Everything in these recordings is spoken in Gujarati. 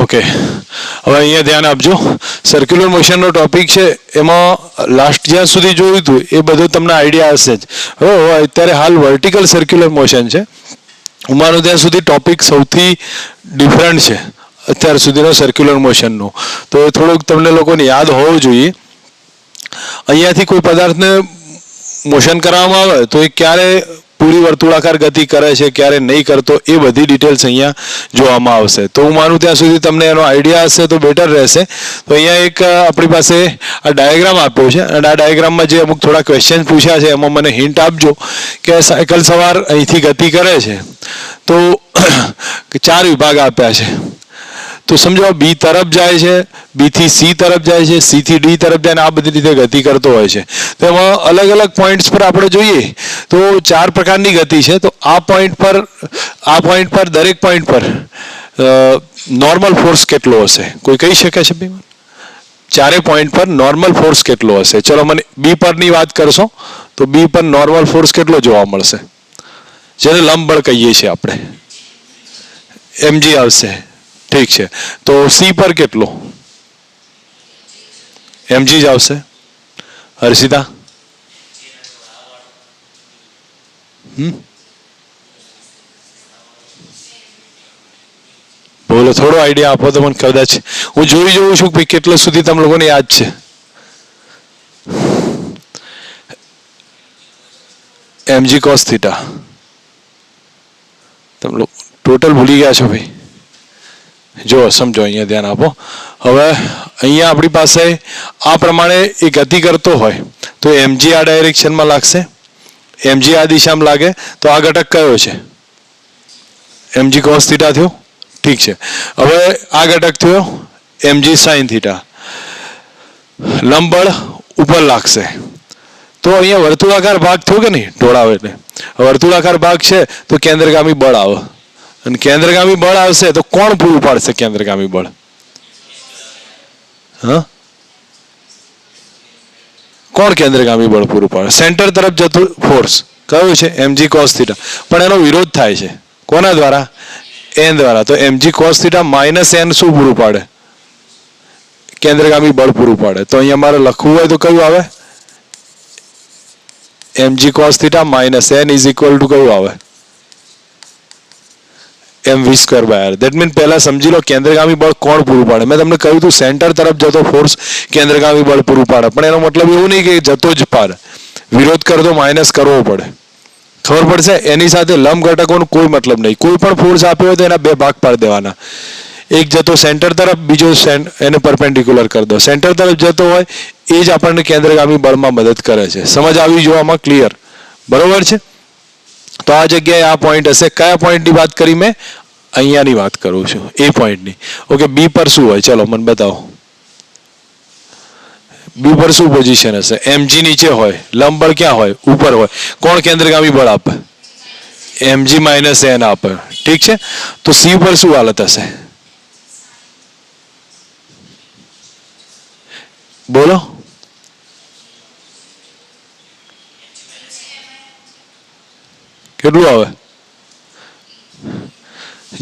ઓકે, હવે અહીંયા ધ્યાન આપજો. સર્ક્યુલર મોશનનો ટોપિક છે, એમાં લાસ્ટ જ્યાં સુધી જોયું હતું એ બધું તમને આઈડિયા હશે જ. હવે અત્યારે હાલ વર્ટિકલ સર્ક્યુલર મોશન છે. હું માનું ત્યાં સુધી ટોપિક સૌથી ડિફરન્ટ છે અત્યાર સુધીનો સર્ક્યુલર મોશનનો, તો એ થોડુંક તમને લોકોને યાદ હોવું જોઈએ. અહીંયાથી કોઈ પદાર્થને મોશન કરવામાં આવે તો એ ક્યારે પૂરી વર્તુળાકાર ગતિ કરે છે, ક્યારે નહીં કરતો, એ બધી ડિટેલ્સ અહીંયા જોવામાં આવશે. તો હું માનું ત્યાં સુધી તમને એનો આઈડિયા હશે તો બેટર રહેશે. તો અહીંયા એક આપણી પાસે આ ડાયાગ્રામ આપ્યો છે, અને આ ડાયાગ્રામમાં જે અમુક થોડા ક્વેશ્ચન પૂછ્યા છે એમાં મને હિન્ટ આપજો કે સાયકલ સવાર અહીંથી ગતિ કરે છે તો 4 વિભાગ આપ્યા છે. તો સમજો બી તરફ જાય છે, બી થી સી તરફ જાય છે, સી થી ડી તરફ જાય, આ બધી રીતે ગતિ કરતો હોય છે. તો એમાં અલગ અલગ પોઈન્ટ્સ પર આપણે જોઈએ તો 4 પ્રકારની ગતિ છે. તો આ પોઈન્ટ પર દરેક પોઈન્ટ પર નોર્મલ ફોર્સ કેટલો હશે, કોઈ કહી શકે છે ભાઈ? 4 પોઈન્ટ પર નોર્મલ ફોર્સ કેટલો હશે? ચલો મને બી પરની વાત કરશો તો બી પર નોર્મલ ફોર્સ કેટલો જોવા મળશે, જેને લંબબળ કહીએ છીએ આપણે? mg આવશે. ઠીક છે. તો સી પર કેટલો? mg જ આવશે. હર્ષિતા? બોલો, થોડો આઈડિયા આપો તો મને કદાચ હું જોઈ જોઉં છું કે કેટલા સુધી તમે લોકોને યાદ છે. mg cos θ. તમે લોકો ટોટલ ભૂલી ગયા છો ભાઈ? જો સમજો, અહીંયા ધ્યાન આપો. હવે અહીંયા આપણી પાસે આ પ્રમાણે એ ગતિ કરતો હોય તો mg આ ડાયરેક્શનમાં લાગશે, mg આ દિશામાં લાગે તો આ ઘટક કયો છે? mg cos θ થયો. ઠીક છે. હવે આ ઘટક થયો mg sin θ. લંબબળ ઉપર લાગશે તો અહીંયા વર્તુળાકાર ભાગ થયો કે નહીં? ઢોળાવ એટલે વર્તુળાકાર ભાગ છે તો કેન્દ્રગામી બળ આવે, અને કેન્દ્રગામી બળ આવશે તો કોણ પૂરું પાડશે કેન્દ્રગામી બળ? હા, કોણ કેન્દ્રગામી બળ પૂરું પાડે? સેન્ટર તરફ જતું ફોર્સ કયું છે? mg cos θ. પણ એનો વિરોધ થાય છે કોના દ્વારા? n દ્વારા. તો mg cos θ માઇનસ n શું પૂરું પાડે? કેન્દ્રગામી બળ પૂરું પાડે. તો અહીંયા મારે લખવું હોય તો કયું આવે? mg cos θ minus n is equal to કયું આવે? mv²/r. દેટ મીન પહેલા સમજી લો કેન્દ્રગામી બળ કોણ પૂરું પાડે. મેં તમને કહ્યું હતું સેન્ટર તરફ જતો ફોર્સ કેન્દ્રગામી બળ પૂરું પાડે, પણ એનો મતલબ એવું નહીં કે જતો જ પાડે, વિરોધ કરતો માઇનસ કરવો પડે. ખબર પડશે? એની સાથે લંબ ઘટકોનો કોઈ મતલબ નહીં. કોઈ પણ ફોર્સ આપ્યો હોય તો એના 2 ભાગ પાડી દેવાના, એક જતો સેન્ટર તરફ, બીજો એને પરપેન્ડિક્યુલર કરી દો. સેન્ટર તરફ જતો હોય એ જ આપણને કેન્દ્રગામી બળમાં મદદ કરે છે. સમજ આવી જોવામાં ક્લિયર? બરોબર છે. તો આ જગ્યાએ આ પોઈન્ટ હશે. કયા પોઈન્ટની વાત કરી મેં? અહીંયાની વાત કરું છું, એ પોઈન્ટની. ઓકે, બી પર શું હોય? ચલો મને બતાવો. બી પર શું પોઝિશન હશે? mg નીચે હોય, લંબબળ ક્યાં હોય? ઉપર હોય. કોણ કેન્દ્રગામી બળ આપે? mg માઇનસ n આપે. ઠીક છે. તો સી ઉપર શું હાલત હશે? બોલો. કેટલું આવે?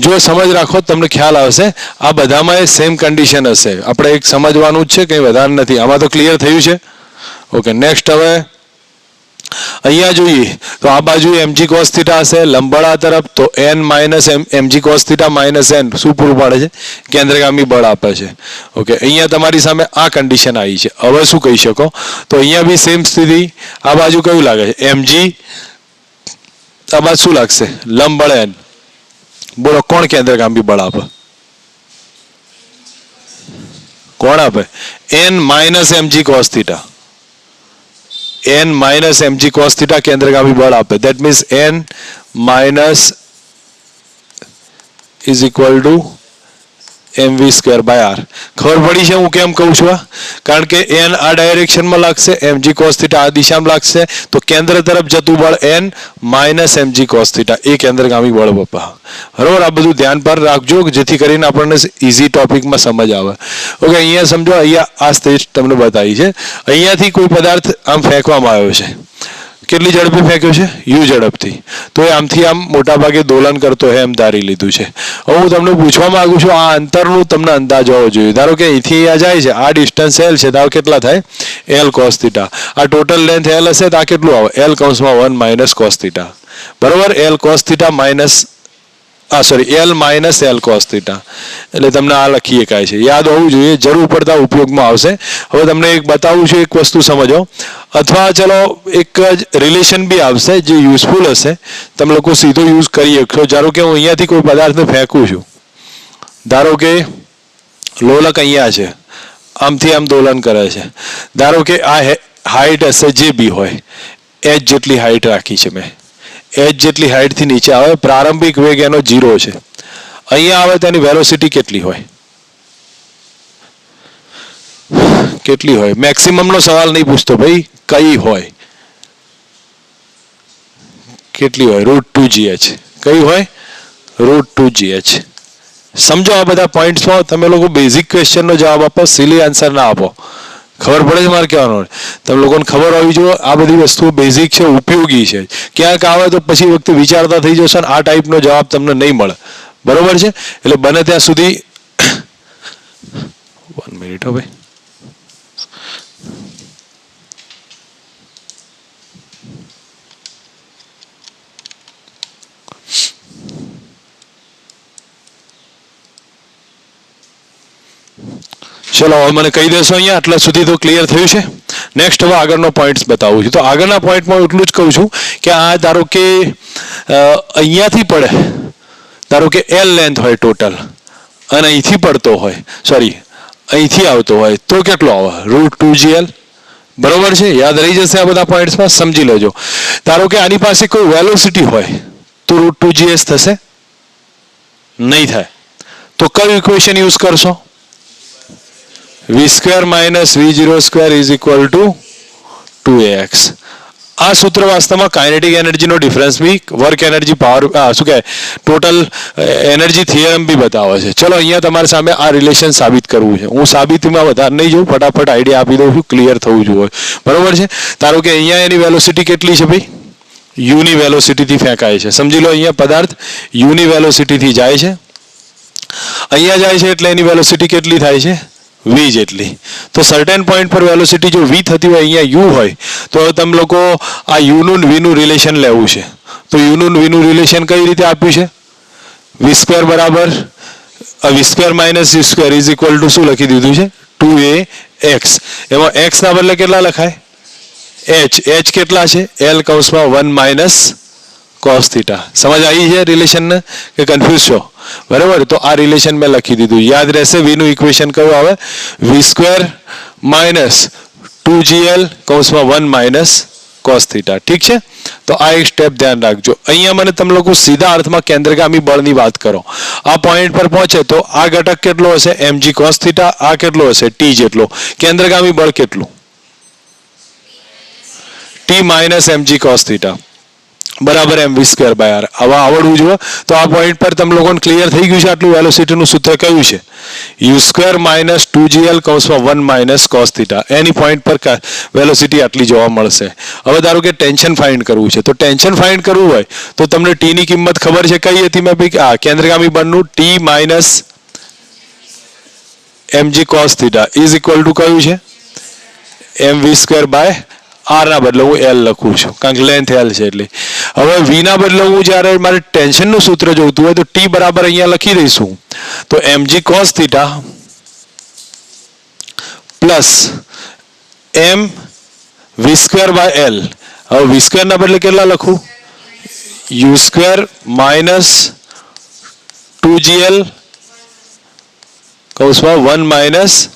જો સમજ રાખો તમને ખ્યાલ આવશે. આ બધામાં એ સેમ કન્ડિશન હશે. આપણે એક સમજવાનું જ છે, કંઈ વધારે નથી. આમાં તો ક્લિયર થયું છે? Okay, next. હવે અહીંયા જોઈએ તો આ બાજુ mg cos θ હશે, લંબબળ આ તરફ, તો n minus mg cos θ minus n શું પૂરું પાડે છે? કેન્દ્રગામી બળ આપે છે. ઓકે, અહીંયા તમારી સામે આ કન્ડિશન આવી છે. હવે શું કહી શકો? તો અહીંયા બી સેમ સ્થિતિ. આ બાજુ કયું લાગે છે? mg. આ બાજુ શું લાગશે? લંબબળ n. બોલો, કોણ કેન્દ્રગામી બળ આપે? કોણ આપે? n minus mg cos θ. n minus mg cos θ કેન્દ્રગામી બળ આપે. That means n minus is equal two mv²/r. ખબર પડી છે હું કેમ કહું છું? કારણ કે n આ ડાયરેક્શનમાં લાગશે, mg cos θ આ દિશામાં લાગશે, તો કેન્દ્ર તરફ જતું બળ n માઇનસ mg cos θ એ કેન્દ્રગામી બળ પપ્પા. બરોબર? આ બધું ધ્યાન પર રાખજો જેથી કરીને આપણને ઇઝી ટોપિકમાં સમજ આવે. ઓકે, અહીંયા સમજો, અહીંયા આ સ્ટેજ તમને બતાવી છે. અહીંયાથી કોઈ પદાર્થ આમ ફેંકવામાં આવ્યો છે, કેટલી ઝડપે ફેંક્યો છે? યુ ઝડપથી. તો એ આમથી આમ મોટા ભાગે દોલન કરતો હોય એમ ધારી લીધું છે. હવે હું તમને પૂછવા માંગુ છું, આ અંતરનું તમને અંદાજ હોવો જોઈએ. ધારો કે અહીંથી અહીંયા જાય છે, આ ડિસ્ટન્સ એલ છે, તો આ કેટલા થાય? L cos theta. આ ટોટલ લેન્થ એલ હશે તો આ કેટલું આવે? એલ કૌંસમાં 1 માઇનસ કોસ થીટા. બરોબર? L cos theta minus L minus L cos theta. એટલે તમને આ લખી શકાય છે. યાદ હોવું જોઈએ, જરૂર પડતા ઉપયોગમાં આવશે. હવે તમને એક બતાવું છું, એક વસ્તુ સમજો. અથવા ચલો એક જ રિલેશન બી આવશે જે યુઝફુલ હશે, તમે લોકો સીધો યુઝ કરી શકશો. ધારો કે હું અહીંયાથી કોઈ પદાર્થને ફેંકું છું. ધારો કે લોલક અહીંયા છે, આમથી આમ દોલન કરે છે. ધારો કે આ હાઈટ હશે જે બી હોય, એચ જેટલી હાઈટ રાખી છે મેં. એચ જેટલી હાઈટથી નીચે આવે, પ્રારંભિક વેગ એનો 0 છે. અહીંયા આવે તો એની વેલોસિટી કેટલી હોય? કેટલી હોય? મેક્સિમમનો સવાલ નહીં પૂછતો ભાઈ, કઈ હોય? કેટલી હોય? √2gh. કઈ હોય? √2gh. સમજો આ બધા પોઈન્ટ્સમાં તમે લોકો બેઝિક ક્વેશ્ચનનો જવાબ આપો, સિલી આન્સર ના આપો. ખબર પડે છે મારે કહેવાનો? તમે લોકોને ખબર હોવી જોઈએ આ બધી વસ્તુઓ બેઝિક છે, ઉપયોગી છે. ક્યાંક આવે તો પછી વખતે વિચારતા થઈ જશો ને આ ટાઈપનો જવાબ તમને નહીં મળે. બરોબર છે? એટલે બને ત્યાં સુધી 1 મિનિટ હો ભાઈ. ચલો હવે મને કહી દેશો અહીંયા આટલા સુધી તો ક્લિયર થયું છે. નેક્સ્ટ હવે આગળનો પોઈન્ટ્સ બતાવું છું. તો આગળના પોઈન્ટમાં એટલું જ કહું છું કે આ ધારો કે અહીંયાથી પડે, ધારો કે એલ લેન્થ હોય ટોટલ, અને અહીંથી પડતો હોય, અહીંથી આવતો હોય તો કેટલો આવે? √2gl. બરોબર છે? યાદ રહી જશે આ બધા પોઈન્ટ્સમાં, સમજી લેજો. ધારો કે આની પાસે કોઈ વેલોસિટી હોય તો √2gs થશે? નહીં થાય. તો કયું ઇક્વેશન યુઝ કરશો? v² minus v02 is equal two 2ax. આ સૂત્ર વાસ્તવમાં કાઇનેટિક એનર્જીનો ડિફરન્સ બી, વર્ક એનર્જી, પાવર, શું કહેવાય, ટોટલ એનર્જી થિયરમ બી બતાવે છે. ચલો અહીંયા તમારી સામે આ રિલેશન સાબિત કરવું છે. હું સાબિતીમાં વધારે નહીં જઉં, ફટાફટ આઈડિયા આપી દઉં છું, ક્લિયર થવું જોઈએ. બરોબર છે? ધારો કે અહીંયા એની વેલોસિટી કેટલી છે ભાઈ? યુની વેલોસિટીથી ફેંકાય છે. સમજી લો અહીંયા પદાર્થ યુની વેલોસિટીથી જાય છે, અહીંયા જાય છે એટલે એની વેલોસિટી કેટલી થાય છે? v જેટલી. તો સર્ટેન પોઈન્ટ પર વેલોસિટી જો v થતી હોય, અહીંયા u હોય, તો તમે લોકો આ u નું v નું રિલેશન લેવું છે. તો u નું v નું રિલેશન કઈ રીતે આપ્યું છે? v² બરાબર v² minus u² is equal two શું લખી દીધું છે? 2ax. એમાં x ના બદલે કેટલા લખાય? h કેટલા છે? l કૌંસમાં 1 માઇનસ કોસ થીટા. સમજ આવી છે રિલેશનને કે કન્ફ્યુઝ છો? બરાબર? તો આ રિલેશન મેં લખી દીધું. યાદ રહેશે v નું ઇક્વેશન કયું આવે? v² માઇનસ 2gl કૌંસમાં 1 માઇનસ કોસ થીટા. ઠીક છે? તો આ એક સ્ટેપ ધ્યાન રાખજો. અહીંયા મને તમે લોકો સીધા અર્થમાં કેન્દ્રગામી બળની વાત કરો. આ પોઈન્ટ પર પહોંચે તો આ ઘટક કેટલો હશે? mg cos theta. આ કેટલો હશે? t જેટલો. કેન્દ્રગામી બળ કેટલું? t minus mg cos theta બરાબર mv² બાય r. આવા આવડવું જોઈએ. તો આ પોઈન્ટ પર તમે લોકોને ક્લિયર થઈ ગયું છે આટલું વેલોસિટીનું સૂત્ર કયું છે? u² માઇનસ 2gl કૌંસમાં 1 માઇનસ કોસ થીટા. એની પોઈન્ટ પર વેલોસિટી આટલી જોવા મળશે. હવે ધારો કે ટેન્શન ફાઇન્ડ કરવું છે. તો ટેન્શન ફાઇન્ડ કરવું હોય તો તમને t ની કિંમત ખબર છે કઈ હતી? મેં ભાઈ કેન્દ્રગામી બળનું t minus mg cos theta is equal to કયું છે? mv² બાય r ના બદલે હું l લખું છું, કારણ કે લેન્થ l છે એટલે. હવે v ના બદલે હું જ્યારે મારે ટેન્શનનું સૂત્ર જોઈતું હોય તો t બરાબર અહીંયા લખી દઈશું. તો mg cos theta plus m v² by l. હવે v² ના બદલે કેટલા લખું? u² માઇનસ 2gl કૌંસમાં 1 માઇનસ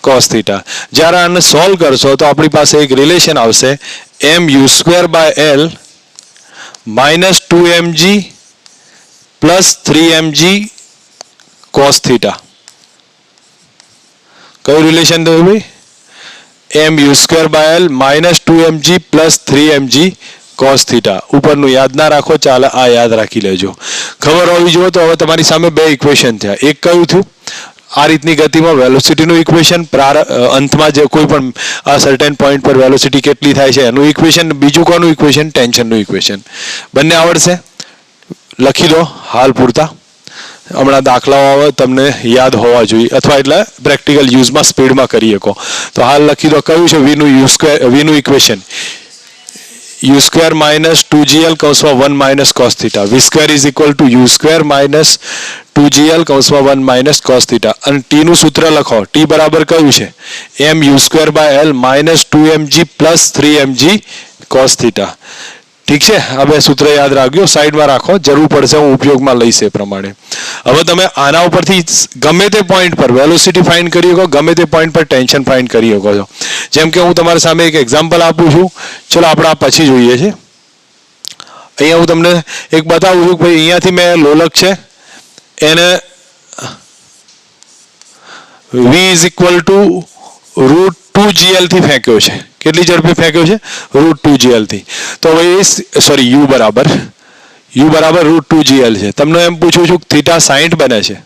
કોસ થીટા. જ્યારે આને સોલ્વ કરશો તો આપણી પાસે એક રિલેશન આવશે mu² by l minus 2mg plus 3mg cos theta. કયું રિલેશન થયું ભાઈ? mu² by l minus 2mg plus 3mg cos theta. ઉપરનું યાદ ના રાખો, ચાલે આ યાદ રાખી લેજો. ખબર હોવી જોઈએ. તો હવે તમારી સામે બે ઇક્વેશન થયા. એક કયું થયું? આ રીતની ગતિમાં વેલોસિટીનું ઇક્વેશન, અંતમાં જે કોઈ પણ આ સર્ટેન પોઈન્ટ પર વેલોસિટી કેટલી થાય છે એનું ઇક્વેશન, બીજું કોનું ઇક્વેશન? ટેન્શનનું ઇક્વેશન. બંને આવડશે? લખી દો હાલ પૂરતા. હમણાં દાખલાઓ આવે તમને યાદ હોવા જોઈએ, અથવા એટલે પ્રેક્ટિકલ યુઝમાં સ્પીડમાં કરી શકો. તો હાલ લખી દો. કયું છે વીનું equation? u square minus 2gl કૌંસમાં 1 minus cos theta. v square is equal to u square minus 2gl કૌંસમાં 1 માઇનસ કોસ થીટા. અને t નું સૂત્ર લખો. t બરાબર કયું છે? mu square by l minus 2mg plus 3mg cos theta. ઠીક છે? આ બે સૂત્ર યાદ રાખજો, સાઈડમાં રાખો, જરૂર પડશે હું ઉપયોગમાં લઈશ એ પ્રમાણે. હવે તમે આના ઉપરથી ગમે તે પોઈન્ટ પર વેલોસિટી ફાઇન્ડ કરી શકો, ગમે તે પોઈન્ટ પર ટેન્શન ફાઇન્ડ કરી શકો છો. જેમ કે હું તમારી સામે એક એક્ઝામ્પલ આપું છું. ચલો આપણે આ પછી જોઈએ છે. અહીંયા હું તમને એક બતાવું છું. ભાઈ અહીંયાથી મેં લોલક છે એને v is equal two √2gl થી ફેંક્યો છે. કેટલી ઝડપે ફેંક્યો છે? √2gl થી. તો હવે સોરી u બરાબર √2gl છે. તમને એમ પૂછું છું થીટા 60 બને છે,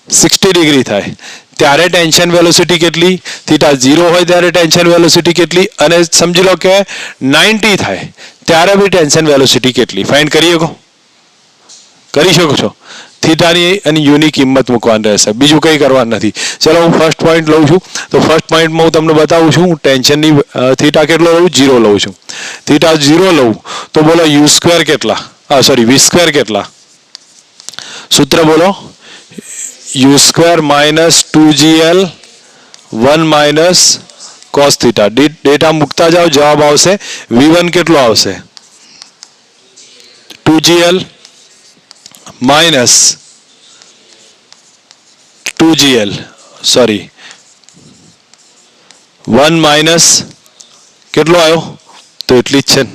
60 ડિગ્રી થાય ત્યારે ટેન્શન વેલોસિટી કેટલી? થીટા 0 હોય ત્યારે ટેન્શન વેલોસિટી કેટલી? અને સમજી લો કે 90 થાય ત્યારે બી ટેન્શન વેલોસિટી કેટલી? ફાઇન્ડ કરી શકો? કરી શકો છો? થીટાની અને યુની કિંમત મૂકવાની રહેશે, બીજું કંઈ કરવાનું નથી. ચલો હું ફર્સ્ટ પોઈન્ટ લઉં છું. તો ફર્સ્ટ પોઈન્ટમાં હું તમને બતાવું છું. હું ટેન્શનની થીટા કેટલો લઉં? 0 લઉં છું. થીટા 0 લઉં તો બોલો u સ્ક્વેર કેટલા? v સ્ક્વેર કેટલા? સૂત્ર બોલો. u square minus 2gl 1 minus cos theta. Data મૂકતા જાઓ, જવાબ આવશે v1 કેટલો આવશે? 2gl માઇનસ 2gl 1 માઇનસ કેટલો આવ્યો? તો એટલી જ છે ને,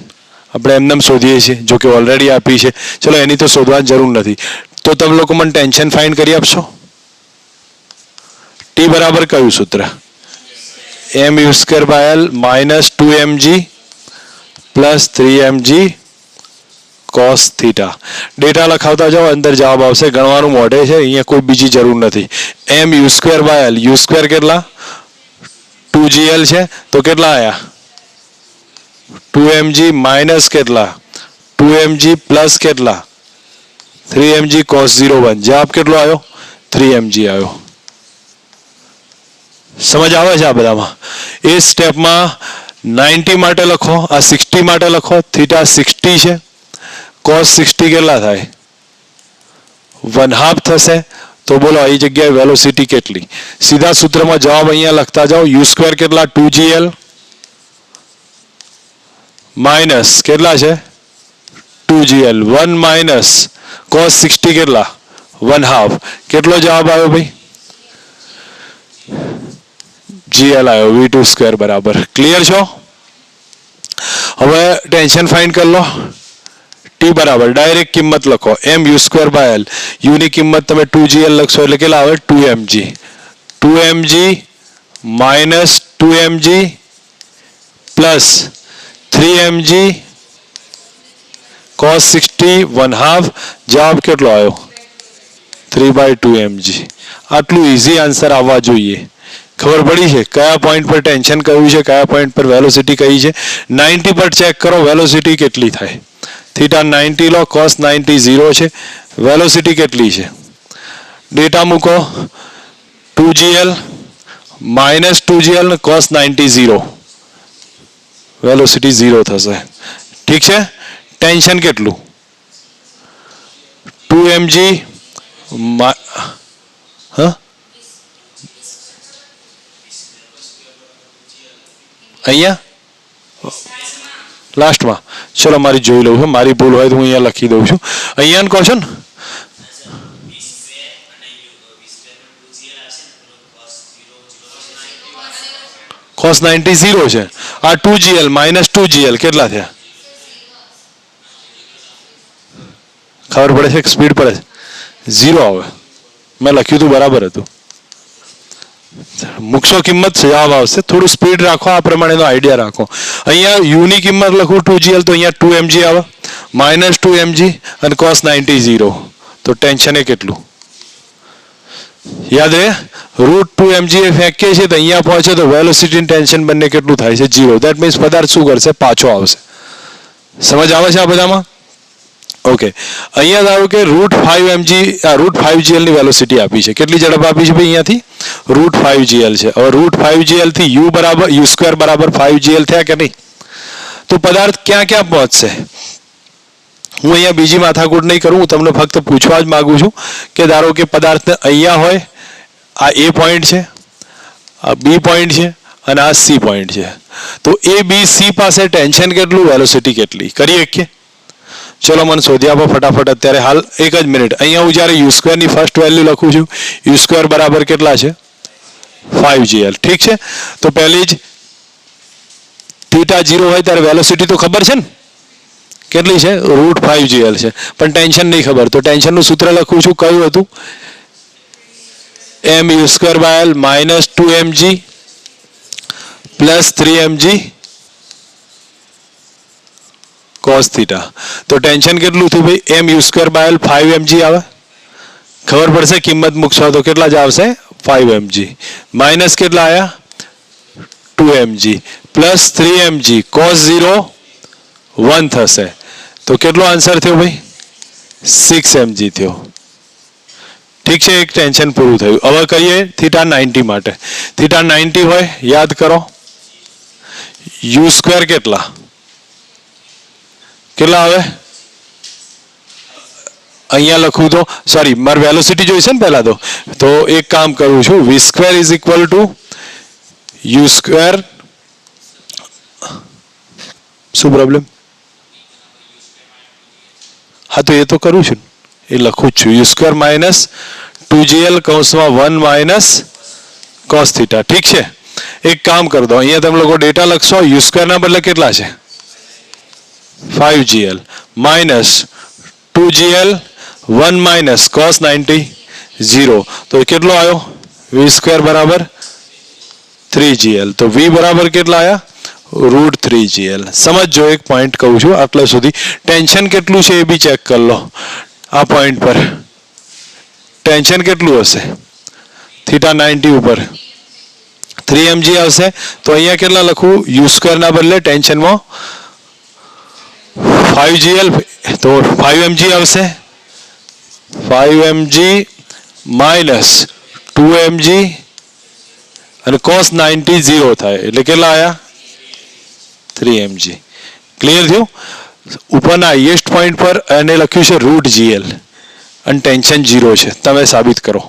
આપણે એમને શોધીએ છીએ, જો કે ઓલરેડી આપી છે. ચલો એની તો શોધવાની જરૂર નથી. તો તમે લોકો મને ટેન્શન ફાઇન્ડ કરી આપશો? t બરાબર કયું સૂત્ર? mu square by l minus 2mg plus 3mg cos theta. Data લખાવતા જાઓ, અંદર જવાબ આવશે. ગણવાનું મોઢે છે, અહીંયા કોઈ બીજી જરૂર નથી. mu square by l, u square કેટલા? 2gl છે તો કેટલા આયા? 2mg માઇનસ કેટલા? 2mg પ્લસ કેટલા? 3mg cos 01. જવાબ કેટલો આવ્યો? 3mg આવ્યો. સમજ આવે છે આ બધામાં? એ સ્ટેપમાં 90 માટે લખો, આ 60 માટે લખો. થીટા 60 છે, cos 60 કેટલા થાય? 1/2 થશે. તો બોલો અહીં જગ્યાએ વેલોસિટી કેટલી? સીધા સૂત્રમાં જવાબ અહીંયા લખતા જાઓ. u સ્ક્વેર કેટલા? 2gl માઇનસ કેટલા છે? 2gl 1 માઇનસ cos 60 કેટલા? 1/2. કેટલો જવાબ આવ્યો ભાઈ? gl આવ્યો. v2 સ્ક્વેર બરાબર. ક્લિયર છો? હવે ટેન્શન ફાઇન્ડ કરી લો. t બરાબર ડાયરેક્ટ કિંમત લખો. mu square by l. u ની કિંમત તમે 2gl લખશો એટલે કેટલા આવે? 2mg. 2mg minus 2mg plus 3mg cos 60 1/2. જવાબ કેટલો આવ્યો? 3/2mg. આટલું ઇઝી આન્સર આવવા જોઈએ. ખબર પડી છે કયા પોઈન્ટ પર ટેન્શન કયું છે, કયા પોઈન્ટ પર વેલોસિટી કઈ છે? 90 પર ચેક કરો વેલોસિટી કેટલી થાય. થીટા 90 લો, cos 90 0 છે. વેલોસિટી કેટલી છે? ડેટા મૂકો. 2gl માઇનસ 2gl ને cos 90 0. વેલોસિટી 0 થશે. ઠીક છે? ટેન્શન કેટલું? 2mg અહીંયા લાસ્ટમાં. ચલો મારી જોઈ લઉં છું, મારી ભૂલ હોય તો હું અહીંયા લખી દઉં છું. અહીંયા કહો છો ને cos 90 0 છે. આ 2gl માઇનસ 2gl કેટલા થયા? ખબર પડે છે? સ્પીડ પડે છે? 0 આવે. મેં લખ્યું હતું બરાબર હતું. મૂકશો કિંમત, જવાબ આવશે. થોડું સ્પીડ રાખો, આ પ્રમાણેનો આઈડિયા રાખો. અહીંયા u ની કિંમત લખું 2gl તો અહીંયા 2mg આવે, માઇનસ 2mg અને cos 90 0. તો ટેન્શન એ કેટલું? યાદ રહે √2 mg ફેંકીએ છીએ તો અહીંયા પહોંચે તો વેલોસિટી ટેન્શન બંને કેટલું થાય છે 0. દેટ મીન્સ પદાર્થ શું કરશે પાછો આવશે. સમજ આવે છે આ બધામાં? ઓકે, અહીંયા ધારો કે √5gl ની વેલોસિટી આપી છે. કેટલી ઝડપ આપી છે ભાઈ અહીંયાથી? √5gl છે. હવે √5gl થી u² બરાબર 5gl થયા કે નહીં? તો પદાર્થ ક્યાં ક્યાં પહોંચશે? હું અહીંયા બીજી માથાકૂટ નહીં કરું, હું તમને ફક્ત પૂછવા જ માંગુ છું કે ધારો કે પદાર્થ અહીંયા હોય, આ A પોઈન્ટ છે, આ B પોઈન્ટ છે અને આ C પોઈન્ટ છે, તો A B C પાસે ટેન્શન કેટલું, વેલોસિટી કેટલી કરી શકીએ? ચલો મને શોધી આપો ફટાફટ અત્યારે. હાલ એક જ મિનિટ. અહીંયા હું જ્યારે u² ની ફર્સ્ટ વેલ્યુ લખું છું, u² બરાબર કેટલા છે? 5gl. ઠીક છે, તો પહેલી જ θ 0 હોય ત્યારે વેલોસિટી તો ખબર છે ને કેટલી છે? √5gl છે. પણ ટેન્શન નહીં ખબર, તો ટેન્શનનું સૂત્ર લખું છું, કયું હતું? mu²/L - 2mg + 3mg cos θ. તો ટેન્શન કેટલું થયું ભાઈ? mu²/L 5mg આવે. ખબર પડશે, કિંમત મૂકશો તો કેટલા જ આવશે? 5mg. માઇનસ કેટલા આવ્યા? 2mg + 3mg cos 0 1 થશે. તો કેટલો આન્સર થયો ભાઈ? 6mg થયો. ઠીક છે, એક ટેન્શન પૂરું થયું. હવે કરીએ θ 90 માટે. θ 90 હોય યાદ કરો, u² કેટલા આવે? અહીંયા લખું તો સોરી, મારે વેલોસિટી જોઈશે ને પહેલા તો એક કામ કરું છું, v² = u². શું પ્રોબ્લેમ? હા તો એ તો કરું છું, એ લખું જ છું, u² - 2gl કૌંસમાં 1 - cos θ. ઠીક છે, એક કામ કરી દો, અહીંયા તમે લોકો ડેટા લખશો, u² ના બદલે કેટલા છે? 5gl - 2gl 1 - cos 90 0. તો કેટલો આવ્યો? v² બરાબર 3gl. તો v બરાબર કેટલા આવ્યા? √3gl. સમજો, એક પોઈન્ટ કહું છું આટલા સુધી. ટેન્શન કેટલું છે એ બી ચેક કરી લો. આ પોઈન્ટ પર ટેન્શન કેટલું હશે? θ 90 ઉપર 3mg આવશે. તો અહીંયા કેટલા લખું? u² ના બદલે ટેન્શનમાં 5gl, તો 5mg આવશે. 5mg - 2mg અને cos 90 0 થાય એટલે કેટલા આવ્યા? 3mg. ક્લિયર થયું? ઉપરના હાઈએસ્ટ પોઈન્ટ પર એને લખ્યું છે √gl અને ટેન્શન 0 છે. તમે સાબિત કરો.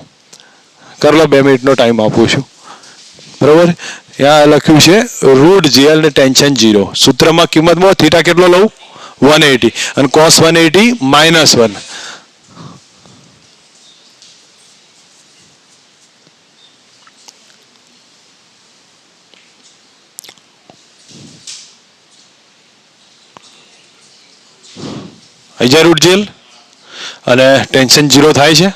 કરી લો, 2 મિનિટનો ટાઈમ આપું છું. બરોબર, ત્યાં લખ્યું છે √gl અને ટેન્શન 0. સૂત્રમાં કિંમતમાં θ કેટલો લઉં? 180 અને cos 180 -1. √gl અને ટેન્શન 0 થાય છે.